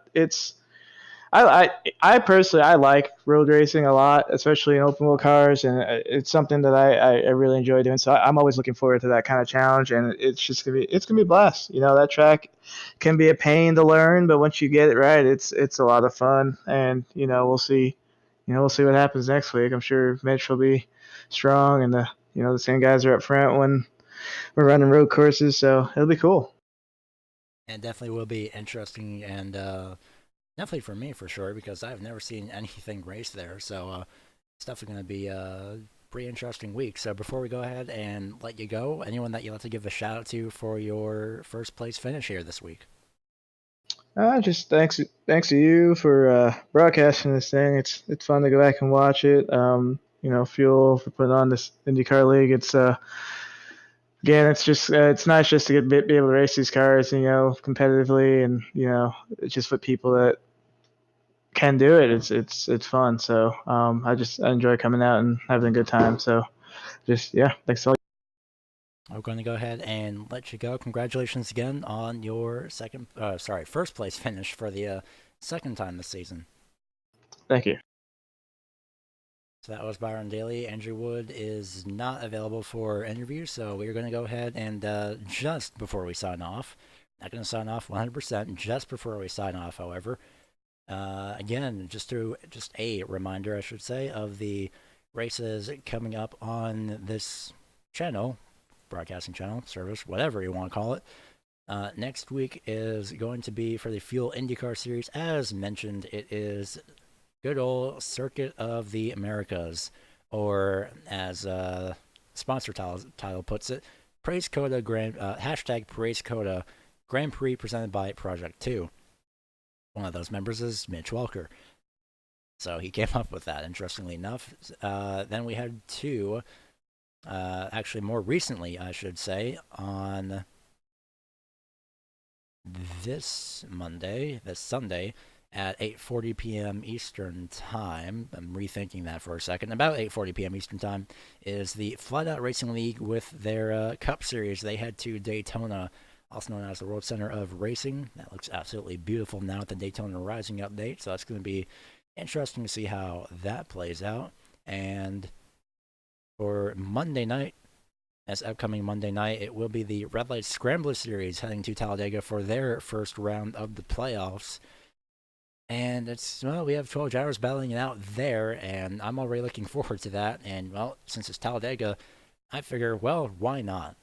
personally I like road racing a lot, especially in open wheel cars, and it's something that I really enjoy doing. So I'm always looking forward to that kind of challenge, and it's gonna be a blast. That track can be a pain to learn, but once you get it right, it's a lot of fun, and we'll see what happens next week. I'm sure Mitch will be strong, and the same guys are up front when we're running road courses, so it'll be cool. And definitely will be interesting and definitely for me for sure because I've never seen anything race there. So it's definitely going to be a pretty interesting week. So before we go ahead and let you go, anyone that you'd like to give a shout out to for your first place finish here this week? Just thanks to you for broadcasting this thing. It's fun to go back and watch it. Fuel for putting on this IndyCar league. It's again, it's just it's nice just to be able to race these cars, competitively, and it's just for people that can do it. It's fun. So I enjoy coming out and having a good time. So just yeah, thanks all. I'm going to go ahead and let you go. Congratulations again on your first place finish for the second time this season. Thank you. So that was Byron Daly. Andrew Wood is not available for interview, so we're going to go ahead and just before we sign off, not going to sign off 100%, just before we sign off, however, again, just a reminder, I should say, of the races coming up on this channel, broadcasting channel, service, whatever you want to call it. Next week is going to be for the Fuel IndyCar Series. As mentioned, it is good old Circuit of the Americas, or as sponsor title puts it, Praise Coda hashtag Praise Coda Grand Prix presented by Project 2. One of those members is Mitch Welker. So he came up with that, interestingly enough. Then we had two, actually more recently, I should say, on this Sunday, at 8:40 p.m. Eastern Time. I'm rethinking that for a second. About 8:40 p.m. Eastern Time is the Flat Out Racing League with their Cup Series. They head to Daytona, also known as the World Center of Racing. That looks absolutely beautiful now with the Daytona Rising update, so that's going to be interesting to see how that plays out. And for Monday night, as upcoming Monday night, it will be the Red Light Scrambler Series heading to Talladega for their first round of the playoffs. And we have 12 drivers battling it out there, and I'm already looking forward to that. And, well, since it's Talladega, I figure, well, why not?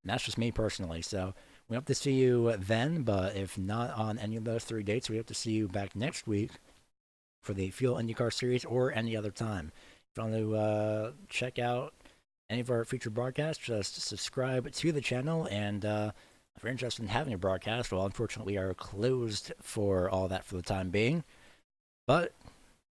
And that's just me personally. So we hope to see you then, but if not on any of those 3 dates, we hope to see you back next week for the Fuel IndyCar Series or any other time. If you want to check out any of our future broadcasts, just subscribe to the channel. And if you're interested in having a broadcast, well, unfortunately, we are closed for all that for the time being. But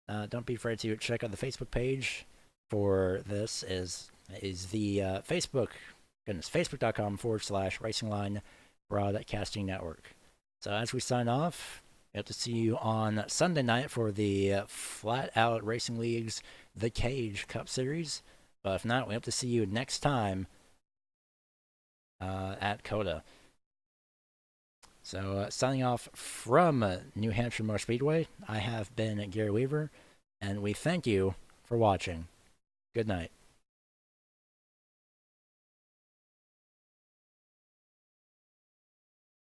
don't be afraid to check out the Facebook page for this. Is the facebook.com/Racingline Broadcasting Network. So as we sign off, we have to see you on Sunday night for the Flat Out Racing League's The Cage Cup Series. But if not, we hope to see you next time at COTA. So signing off from New Hampshire Motor Speedway, I have been Gary Weaver, and we thank you for watching. Good night.